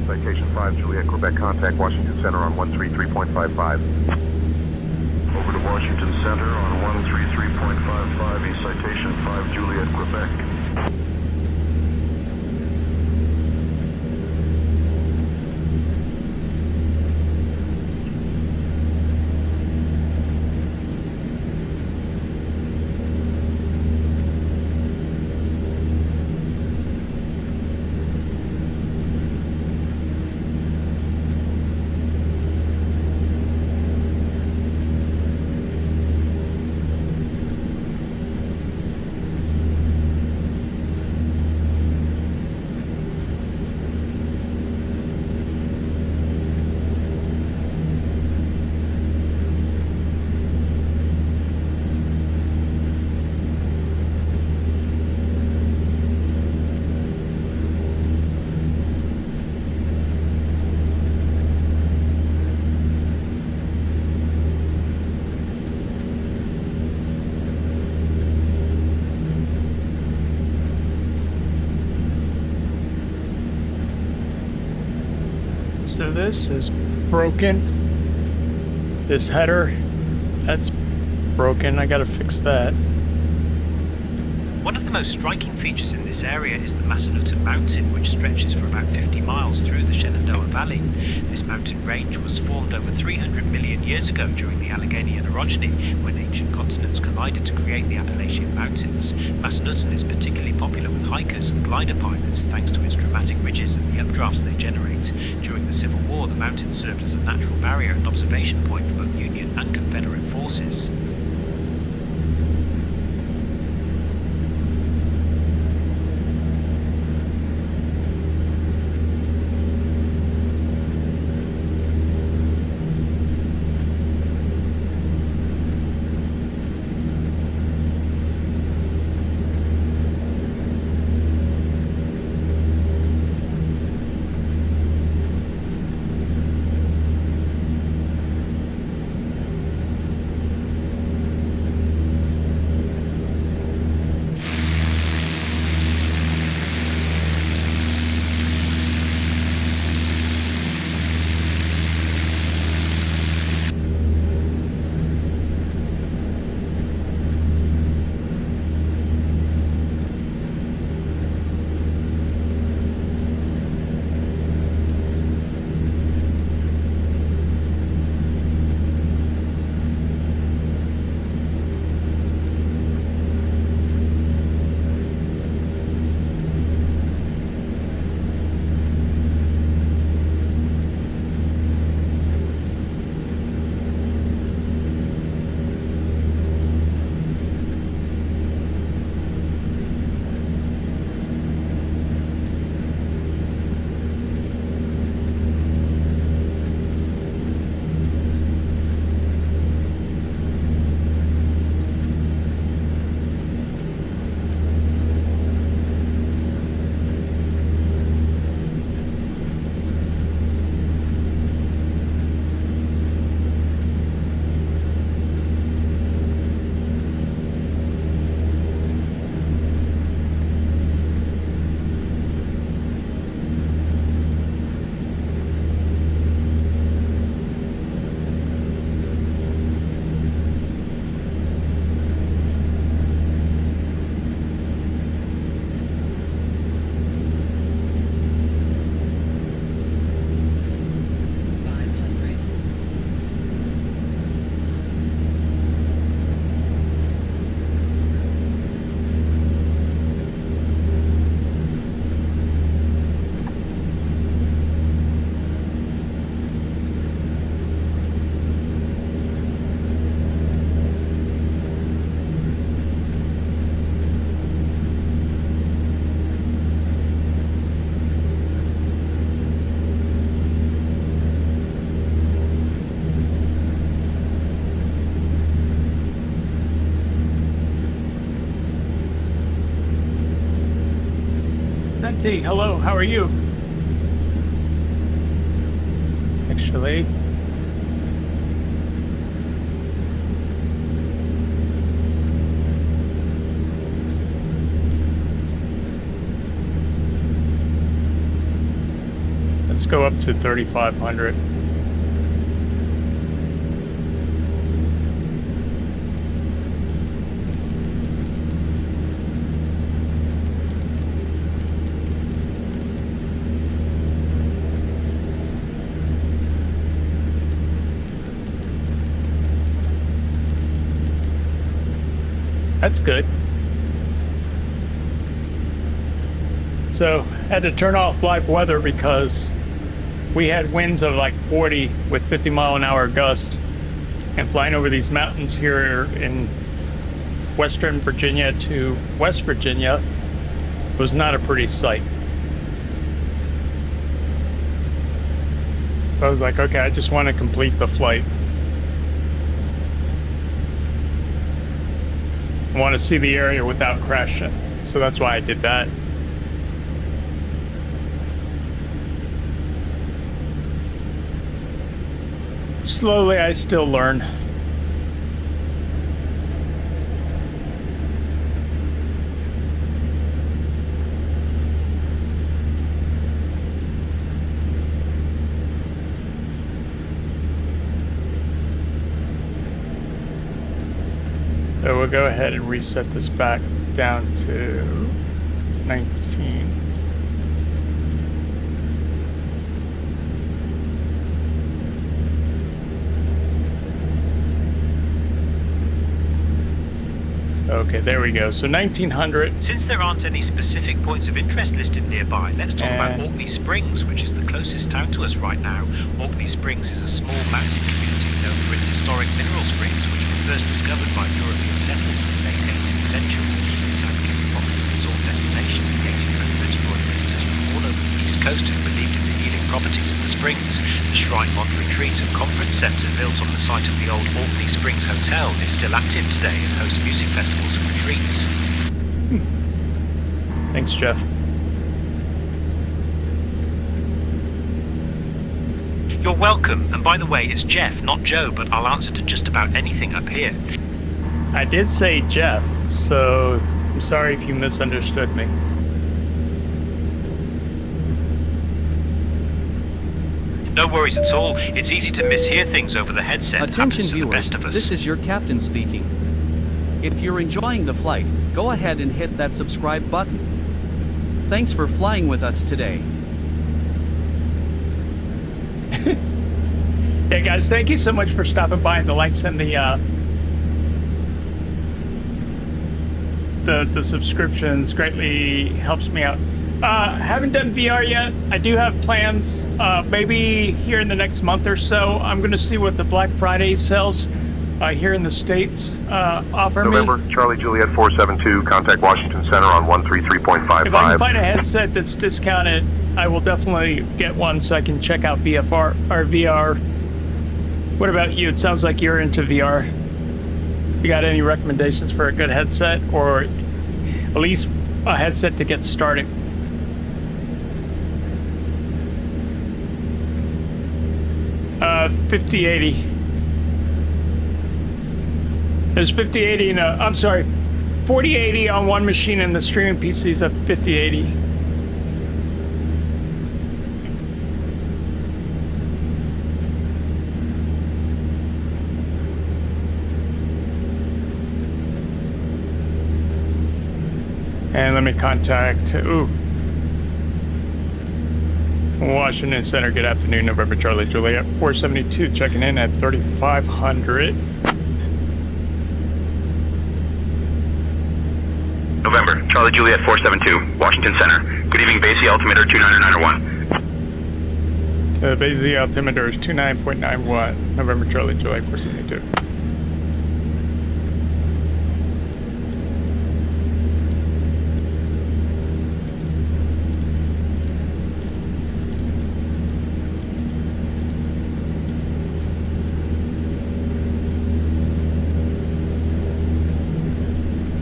Citation 5 Juliet, Quebec, contact Washington Center on 133.55. Over to Washington Center on 133.55, a citation 5 Juliet, Quebec. So this is broken. This header, that's broken. I gotta fix that. One of the most striking features in this area is the Massanutten Mountain, which stretches for about 50 miles through the Shenandoah Valley. This mountain range was formed over 300 million years ago during the Alleghenian orogeny, when ancient continents collided to create the Appalachian Mountains. Massanutten is particularly popular with hikers and glider pilots thanks to its dramatic ridges and the updrafts they generate. During the Civil War, the mountain served as a natural barrier and observation point for both Union and Confederate forces. Santi, hello, how are you? Actually, let's Let's go up to 3,500. That's good. So had to turn off live weather because we had winds of like 40 with 50-mile-an-hour gust, and flying over these mountains here in western Virginia to West Virginia was not a pretty sight. So I was like, okay, I just want to complete the flight. I want to see the area without crashing, so that's why I did that. Slowly, I still learn. So we'll go ahead and reset this back down to 19. Okay, there we go. So 1900. Since there aren't any specific points of interest listed nearby, let's talk about Orkney Springs, which is the closest town to us right now. Orkney Springs is a small mountain community known for its historic mineral springs, which were first discovered by European settlers in the late 18th century. The town became a popular resort destination in the 1800s, drawing visitors from all over the east coast who believed in the healing properties of the springs. The Shrine Mod Retreat and Conference Centre, built on the site of the old Orkney Springs Hotel, is still active today and hosts music festivals and retreats. Thanks, Jeff. You're welcome, and by the way, it's Jeff, not Joe, but I'll answer to just about anything up here. I did say Jeff, so I'm sorry if you misunderstood me. No worries at all. It's easy to mishear things over the headset. Attention to the viewers, best of us. this is your captain speaking. If you're enjoying the flight, go ahead and hit that subscribe button. Thanks for flying with us today. Hey guys, thank you so much for stopping by. The likes and the subscriptions greatly helps me out. Haven't done VR yet. I do have plans, maybe here in the next month or so. I'm going to see what the Black Friday sales here in the States offer November, me. Charlie Juliet 472, contact Washington Center on 133.55. If I can find a headset that's discounted, I will definitely get one so I can check out VFR or VR. What about you? It sounds like you're into VR. You got any recommendations for a good headset, or at least a headset to get started? Uh, 5080. There's 5080 and I'm sorry, 4080 on one machine, and the streaming PC's a 5080. And let me contact, Washington Center. Good afternoon, November Charlie Juliet 472, checking in at 3,500. November, Charlie Juliet 472, Washington Center. Good evening, base altimeter 29901. The base altimeter is 29.91, November Charlie Juliet 472.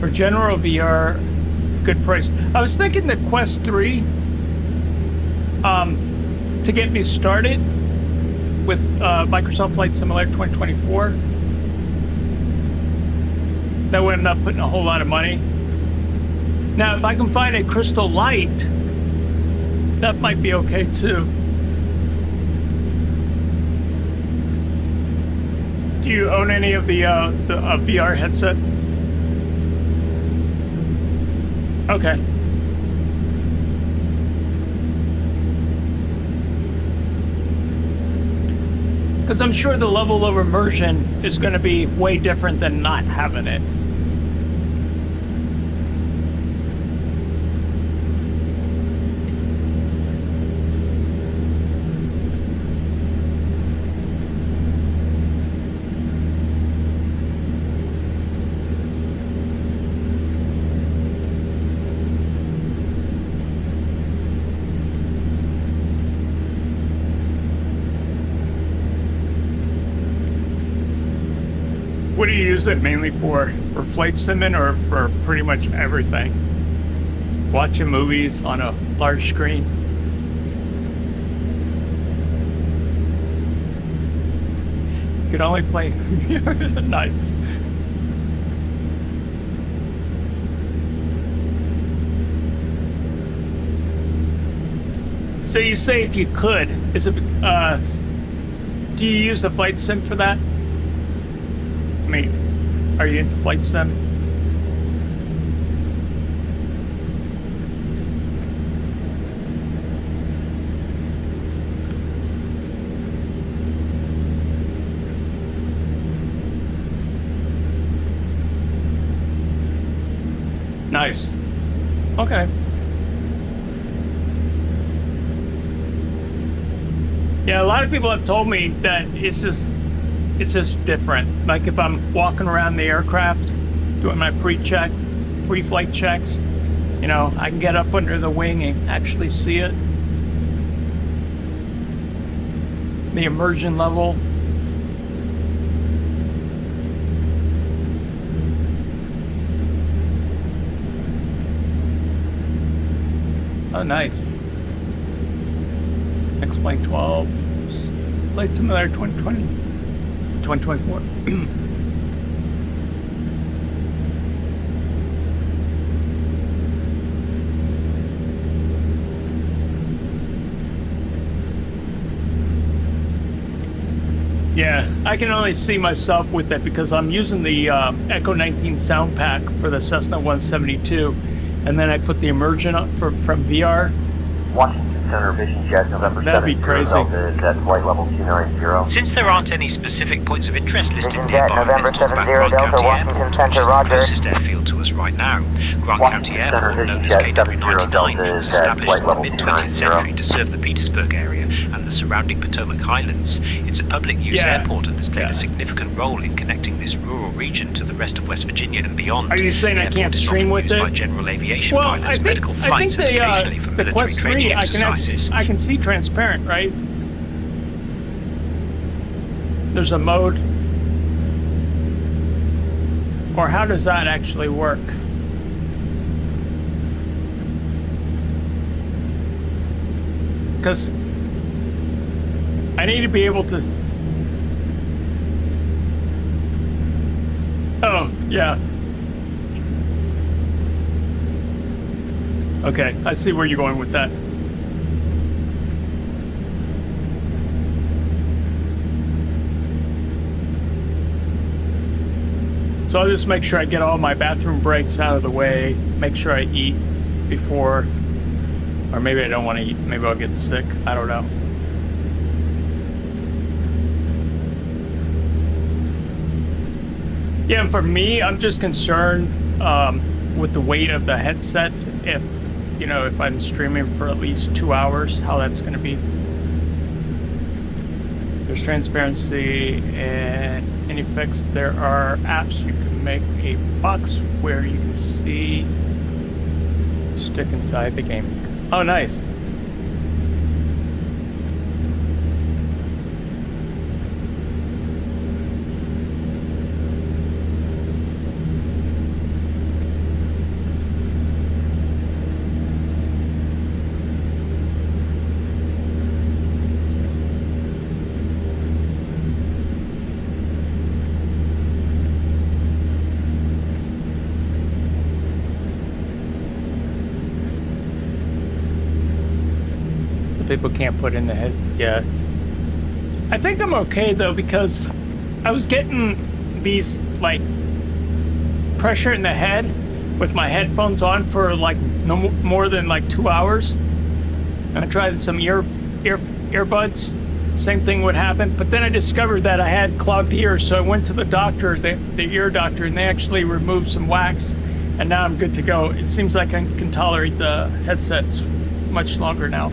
For general VR, good price. I was thinking the Quest 3 to get me started with Microsoft Flight Simulator 2024. That would end up putting a whole lot of money. Now, if I can find a Crystal Light, that might be okay too. Do you own any of the VR headset? Okay. Because I'm sure the level of immersion is going to be way different than not having it. What do you use it mainly for? For flight simming or for pretty much everything? Watching movies on a large screen? You can only play. Nice. So you say if you could, is it? Do you use the flight sim for that? I mean, are you into flight sim? Nice. Okay. Yeah, a lot of people have told me that it's just different. Like if I'm walking around the aircraft doing my pre-checks, pre-flight checks, you know, I can get up under the wing and actually see it. The immersion level. Oh, nice. X-Plane 12. Flight Simulator 2020. 2024. Yeah, I can only see myself with it because I'm using the Echo 19 sound pack for the Cessna 172, and then I put the immersion up from VR. Washington Center Vision Jet, November 7th. That'd be crazy. Is at flight level 290. Since there aren't any specific points of interest listed Vision nearby, Jet, November let's talk about 70 Grant Delta, County Washington Airport, Center, which is the Roger. closest airfield to us right now. Grant County Washington Airport, Center, known as Vision Jet, KJYO, was established flight in the level mid-20th 290. century to serve the Petersburg area and the surrounding Potomac Highlands. It's a public-use airport and has played a significant role in connecting this rural region to the rest of West Virginia and beyond. Are you saying I can't stream with it? By general aviation pilots, medical flights, and occasionally for the military Quest 3, training exercises. I can see transparent, right? There's a mode. Or how does that actually work? Because I need to be able to... Oh, yeah. Okay, I see where you're going with that. So I'll just make sure I get all my bathroom breaks out of the way, make sure I eat before, or maybe I don't want to eat, maybe I'll get sick, I don't know. Yeah, and for me, I'm just concerned with the weight of the headsets, if I'm streaming for at least 2 hours, how that's going to be. There's transparency and any fix. There are apps you can make a box where you can see stick inside the game. Oh, nice. People can't put in the head. Yeah, I think I'm okay though, because I was getting these like pressure in the head with my headphones on for like no more than like 2 hours. I tried some earbuds. Same thing would happen, but then I discovered that I had clogged ears, so I went to the doctor, the ear doctor, and they actually removed some wax, and now I'm good to go. It seems like I can tolerate the headsets much longer now.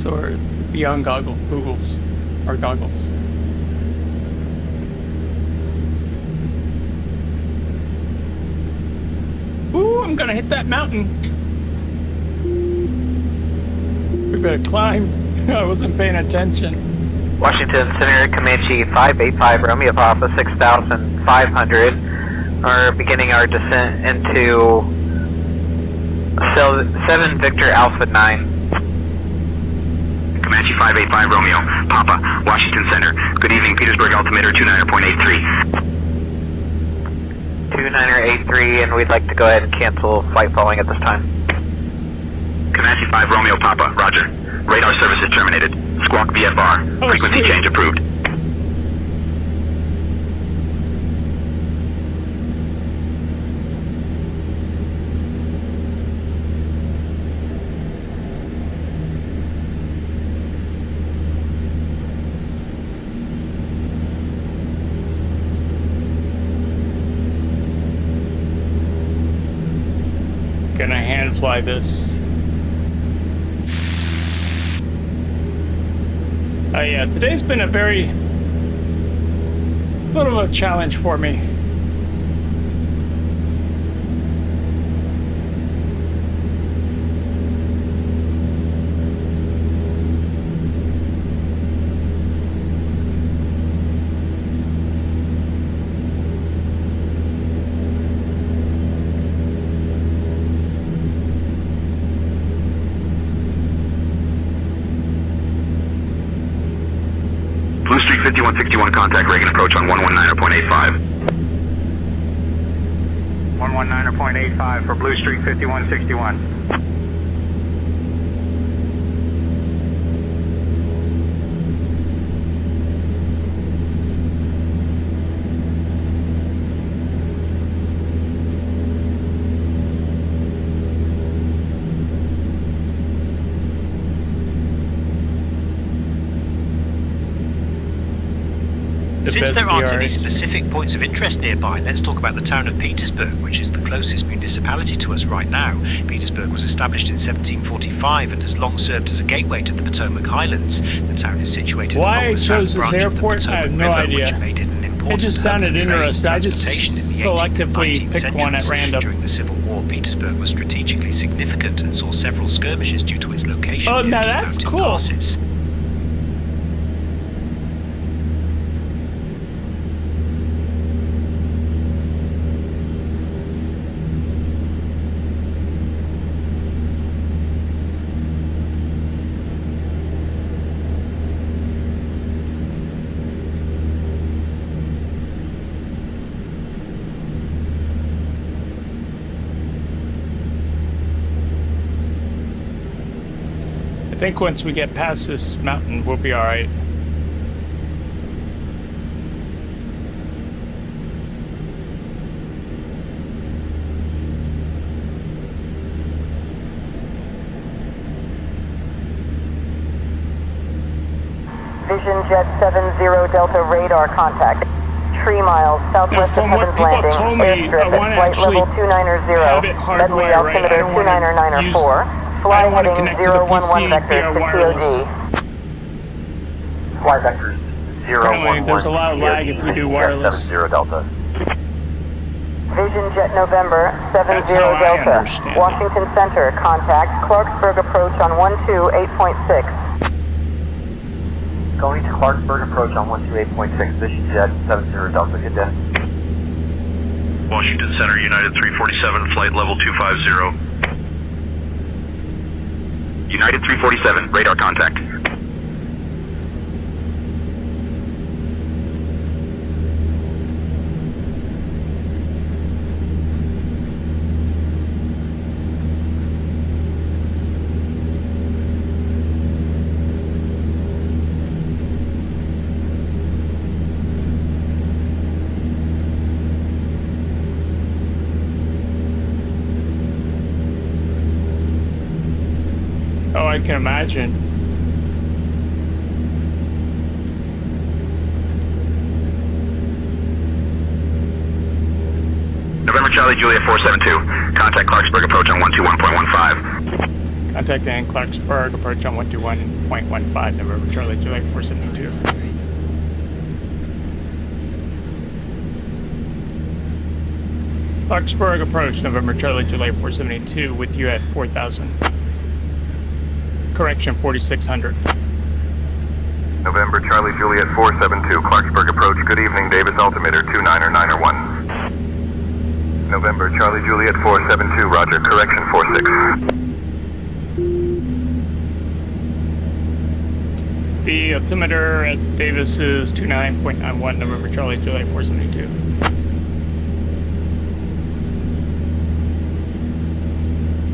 Or beyond goggles. Ooh, I'm gonna hit that mountain. We better climb. I wasn't paying attention. Washington Center, Comanche 585, Romeo Papa 6500. Are beginning our descent into 7 Victor Alpha 9. Comanche 585 Romeo, Papa, Washington Center. Good evening, Petersburg altimeter 29.83. 2983, and we'd like to go ahead and cancel flight following at this time. Comanche 5 Romeo, Papa, roger. Radar services terminated. Squawk VFR. Frequency change approved. Gonna hand fly this. Yeah, today's been a little of a challenge for me. Blue Street 5161, contact Reagan approach on 119.85. 119.85 for Blue Street 5161. Since there aren't any specific points of interest nearby, let's talk about the town of Petersburg, which is the closest municipality to us right now. Petersburg was established in 1745 and has long served as a gateway to the Potomac Highlands. The town is situated along the south branch of the Potomac River, which made it an important It just sounded interesting. I just selectively picked one at random. During the Civil War, Petersburg was strategically significant and saw several skirmishes due to its location near now key that's mountain cool. passes. I think once we get past this mountain, we'll be all right. Vision Jet 70 Delta radar contact. 3 miles southwest of Heaven's Landing. Airstrip at flight level 290. Medway altimeter 29904. Fly heading 011 vector to COD. Fly vectors 011. There's a lot of lag if we do wireless. 70 Delta. Vision Jet November 70 Delta. Washington Center, contact Clarksburg approach on 128.6. Going to Clarksburg approach on 128.6. Vision Jet 70 Delta. Good day. Washington Center, United 347, flight level 250. United 347, radar contact. Oh, I can imagine. November Charlie Juliet 472. Contact Clarksburg approach on 121.15. Contacting Clarksburg approach on 121.15. November Charlie Juliet 472. Clarksburg approach, November Charlie Juliet 472, with you at 4,000. Correction, 4,600. November Charlie Juliet 472, Clarksburg approach. Good evening, Davis altimeter 29901. November Charlie Juliet 472, roger, correction 46. The altimeter at Davis is 29.91, November Charlie Juliet 472.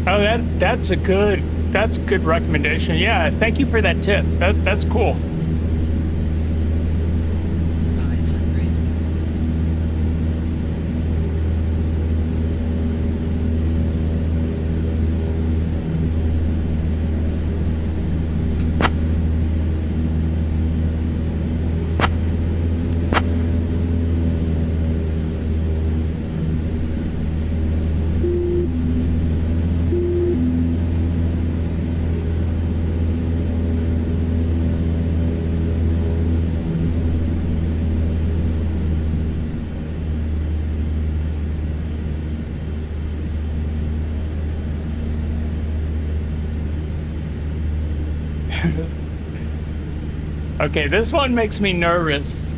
Oh, that's a good recommendation. Yeah, thank you for that tip. That's cool. Okay, this one makes me nervous.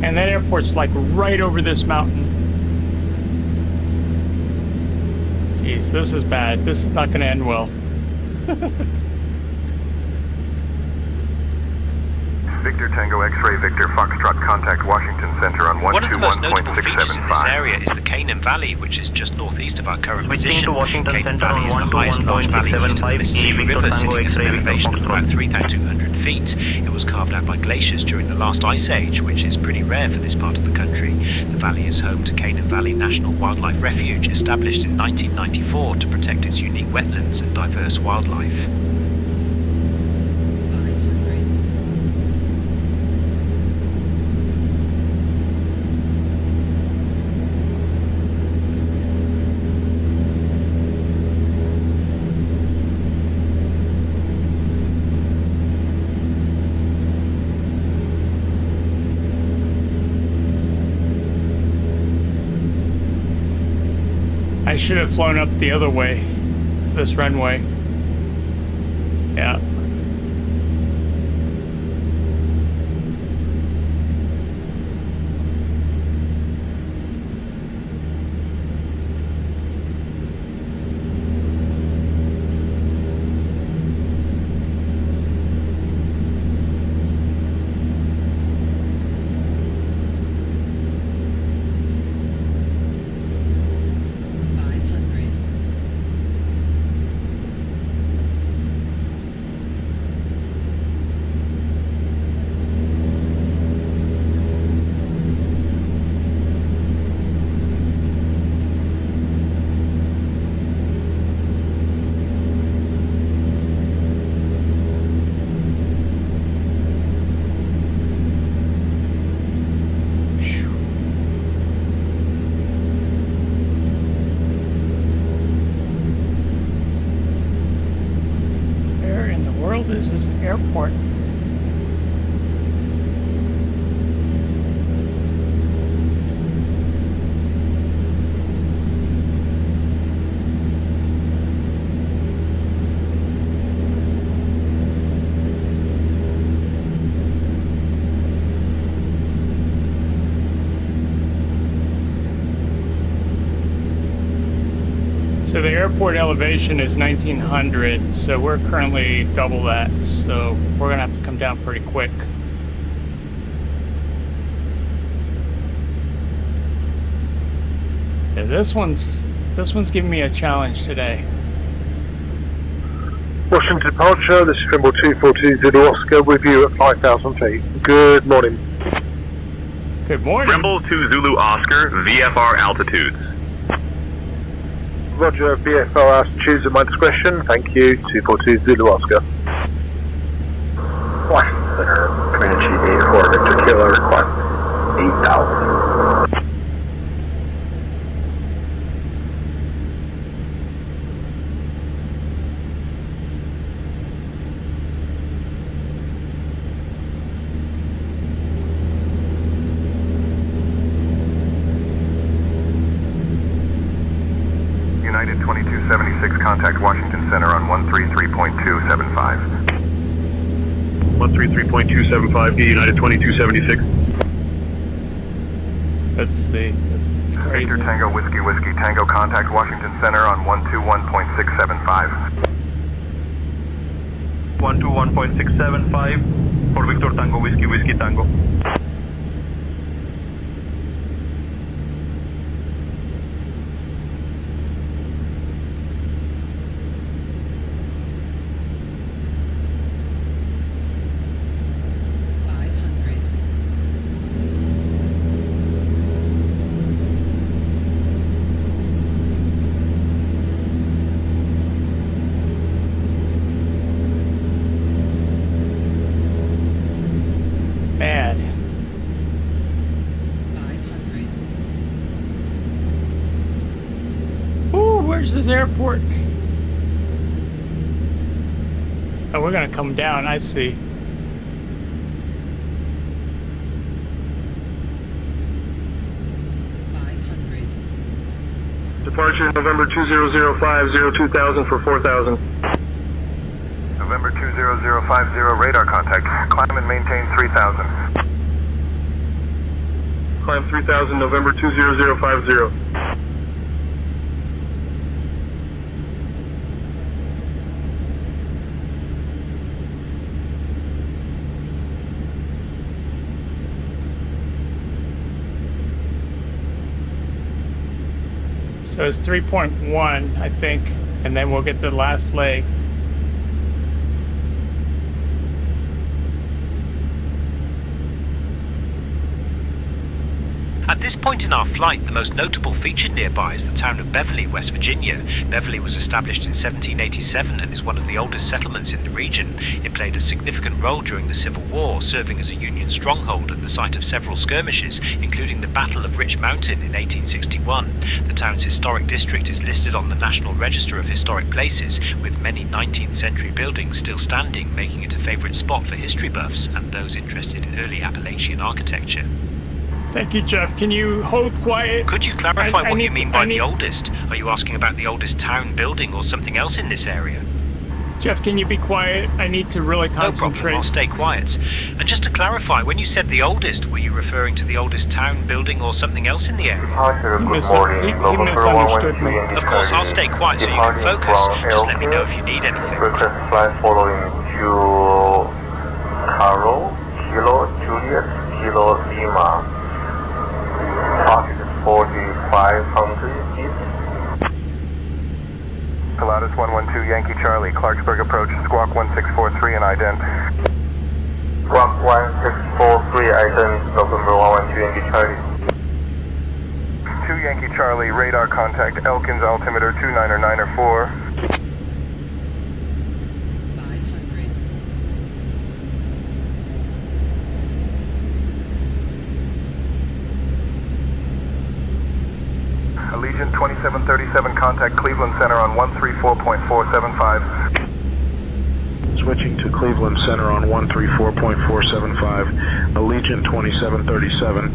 And that airport's like right over this mountain. Jeez, this is bad. This is not going to end well. Victor Tango X-Ray Victor Foxtrot, contact Washington Center on 121.675. One of the most notable features in this area is the KEKN Valley, which is just northeast of our current position. KEKN Valley is the highest large valley east of the Mississippi River, sitting at an elevation of about 3,200 feet. It was carved out by glaciers during the last ice age, which is pretty rare for this part of the country. The valley is home to KEKN Valley National Wildlife Refuge, established in 1994 to protect its unique wetlands and diverse wildlife. I should have flown up the other way, this runway. Yeah. Is this an airport? airport elevation is 1900, so we're currently double that, so we're gonna have to come down pretty quick. Yeah, this one's giving me a challenge today. Washington departure, this is Trimble 242 Zulu Oscar with you at 5,000 feet. Good morning. Good morning. Trimble 2 Zulu Oscar, VFR altitudes. Roger, VFR altitudes at my discretion. Thank you, 242 Zulu Oscar. Washington Center, Comanche 84, Victor Kilo request 8,000. United 2276, contact Washington Center on 133.275. 133.275, United 2276. Let's see, this is crazy. Victor Tango Whiskey Whiskey Tango, contact Washington Center on 121.675. 121.675 for Victor Tango Whiskey Whiskey Tango. Bad. 500. Ooh, where's this airport? Oh, we're gonna come down, I see. Departure November 2005, 02,000 for 4,000. November 20050, radar contact. Climb and maintain 3000. Climb 3000, November 20050. So it's 3.1, I think, and then we'll get the last leg. At this point in our flight, the most notable feature nearby is the town of Beverly, West Virginia. Beverly was established in 1787 and is one of the oldest settlements in the region. It played a significant role during the Civil War, serving as a Union stronghold at the site of several skirmishes, including the Battle of Rich Mountain in 1861. The town's historic district is listed on the National Register of Historic Places, with many 19th century buildings still standing, making it a favorite spot for history buffs and those interested in early Appalachian architecture. Thank you, Jeff. Can you hold quiet? Could you clarify what you mean by the oldest? Are you asking about the oldest town, building, or something else in this area? Jeff, can you be quiet? I need to really concentrate. No problem, I'll stay quiet. And just to clarify, when you said the oldest, were you referring to the oldest town, building, or something else in the area? He misunderstood me. Of course, I'll stay quiet so you can focus. Just let me know if you need anything. Request flight following to Carol, Kilo, Juliet, Kilo, Lima. Target is 4500 east. Pilatus 112 Yankee Charlie, Clarksburg approach, squawk 1643 and ident. Squawk 1643, ident, November 112 Yankee Charlie. 2 Yankee Charlie, radar contact, Elkins altimeter 29904. Allegiant 2737, contact Cleveland Center on 134.475. Switching to Cleveland Center on 134.475. Allegiant 2737.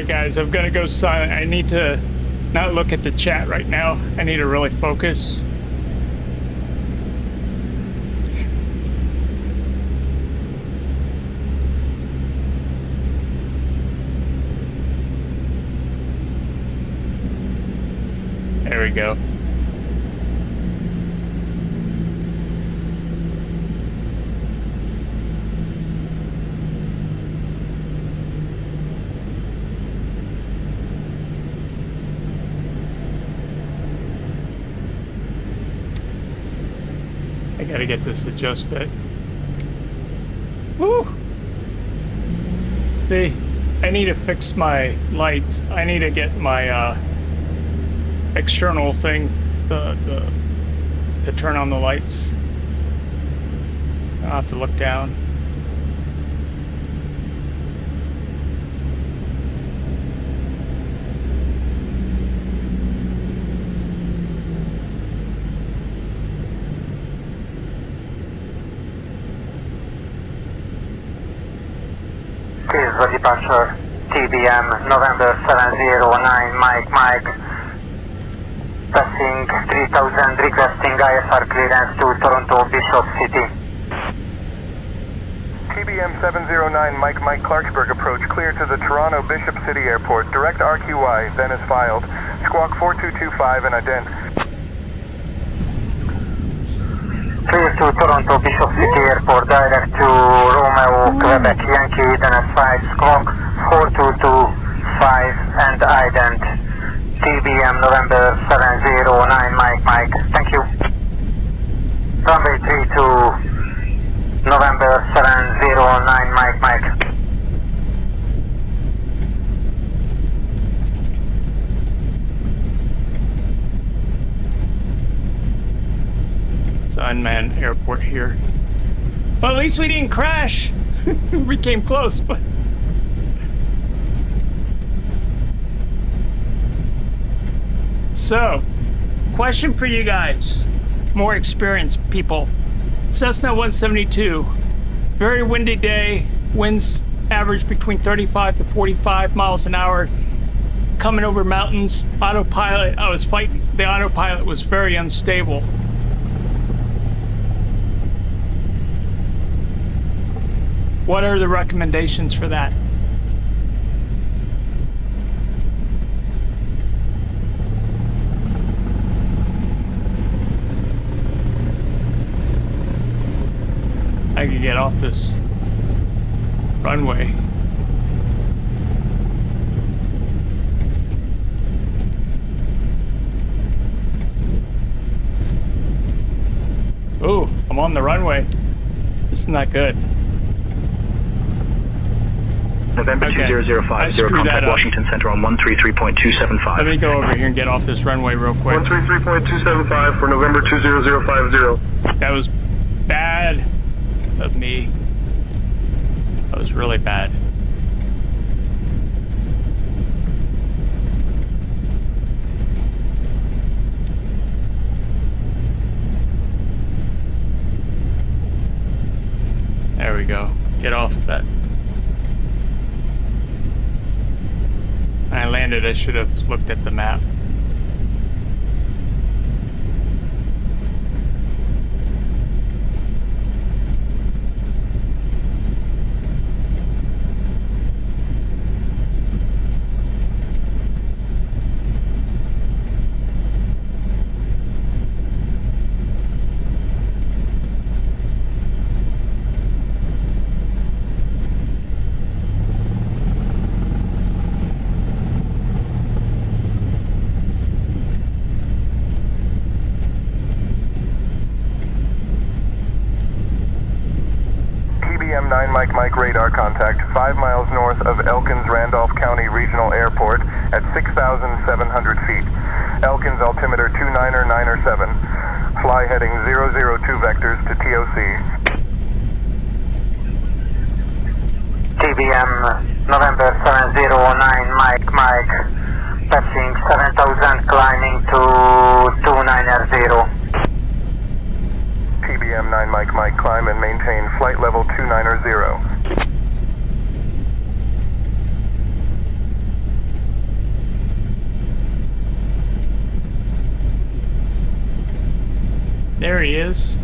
guys, I'm gonna go silent. I need to not look at the chat right now. I need to really focus. There we go. I gotta get this adjusted. Woo! See, I need to fix my lights. I need to get my external thing to turn on the lights. I'll have to look down. This is the departure TBM November 709 Mike. Passing 3000, requesting ISR clearance to Toronto Bishop City. TBM 709 Mike Clarksburg approach clear to the Toronto Bishop City Airport. Direct RQI, then is filed. Squawk 4225 and ident. Clear to Toronto Bishop City Airport, direct to Romeo, Quebec, Yankee, then is 5, squawk 4225 and ident. TBM November 709 Mike. Thank you. Runway 32 November 709 Mike. It's an unmanned airport here. Well, at least we didn't crash. We came close, but... So, question for you guys, more experienced people. Cessna 172, very windy day, winds average between 35 to 45 miles an hour, coming over mountains, autopilot, I was fighting, the autopilot was very unstable. What are the recommendations for that? I could get off this runway. Ooh, I'm on the runway. This is not good. November 2005, zero contact Washington Center on 133.275. Let me go over here and get off this runway real quick. 133.275 for November 20050. That was bad of me. That was really bad. There we go. Get off that. When I landed, I should have looked at the map. TBM 9 Mike radar contact 5 miles north of Elkins Randolph County Regional Airport at 6,700 feet. Elkins altimeter 29907. Fly heading 002 vectors to TOC. TBM November 709 Mike. Passing 7,000, climbing to 290. TBM 9 Mike, climb and maintain flight level 290. There he is.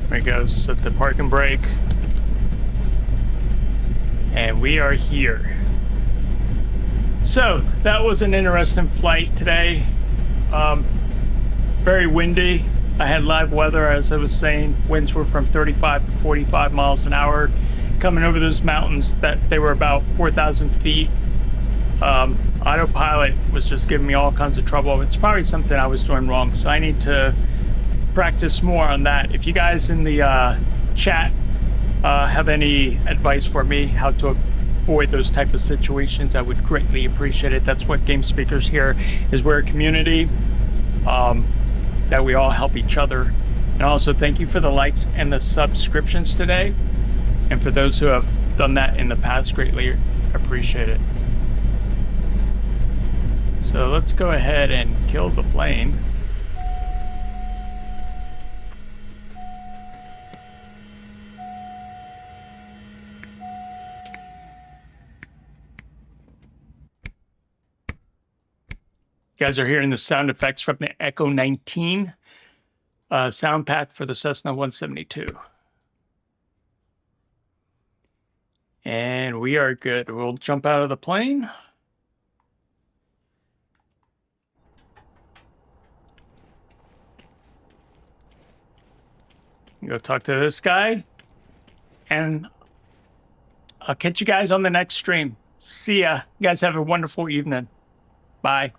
There he goes at the parking brake. And we are here. So that was an interesting flight today. Very windy. I had live weather, as I was saying. Winds were from 35 to 45 miles an hour. Coming over those mountains, that they were about 4,000 feet. Autopilot was just giving me all kinds of trouble. It's probably something I was doing wrong, so I need to practice more on that. If you guys in the chat have any advice for me how to avoid those type of situations, I would greatly appreciate it. That's what Game Speakers here is. We're a community that we all help each other. And also thank you for the likes and the subscriptions today, and for those who have done that in the past, greatly appreciate it. So let's go ahead and kill the plane. You guys are hearing the sound effects from the Echo 19 sound pack for the Cessna 172. And we are good. We'll jump out of the plane. Go talk to this guy. And I'll catch you guys on the next stream. See ya. You guys have a wonderful evening. Bye.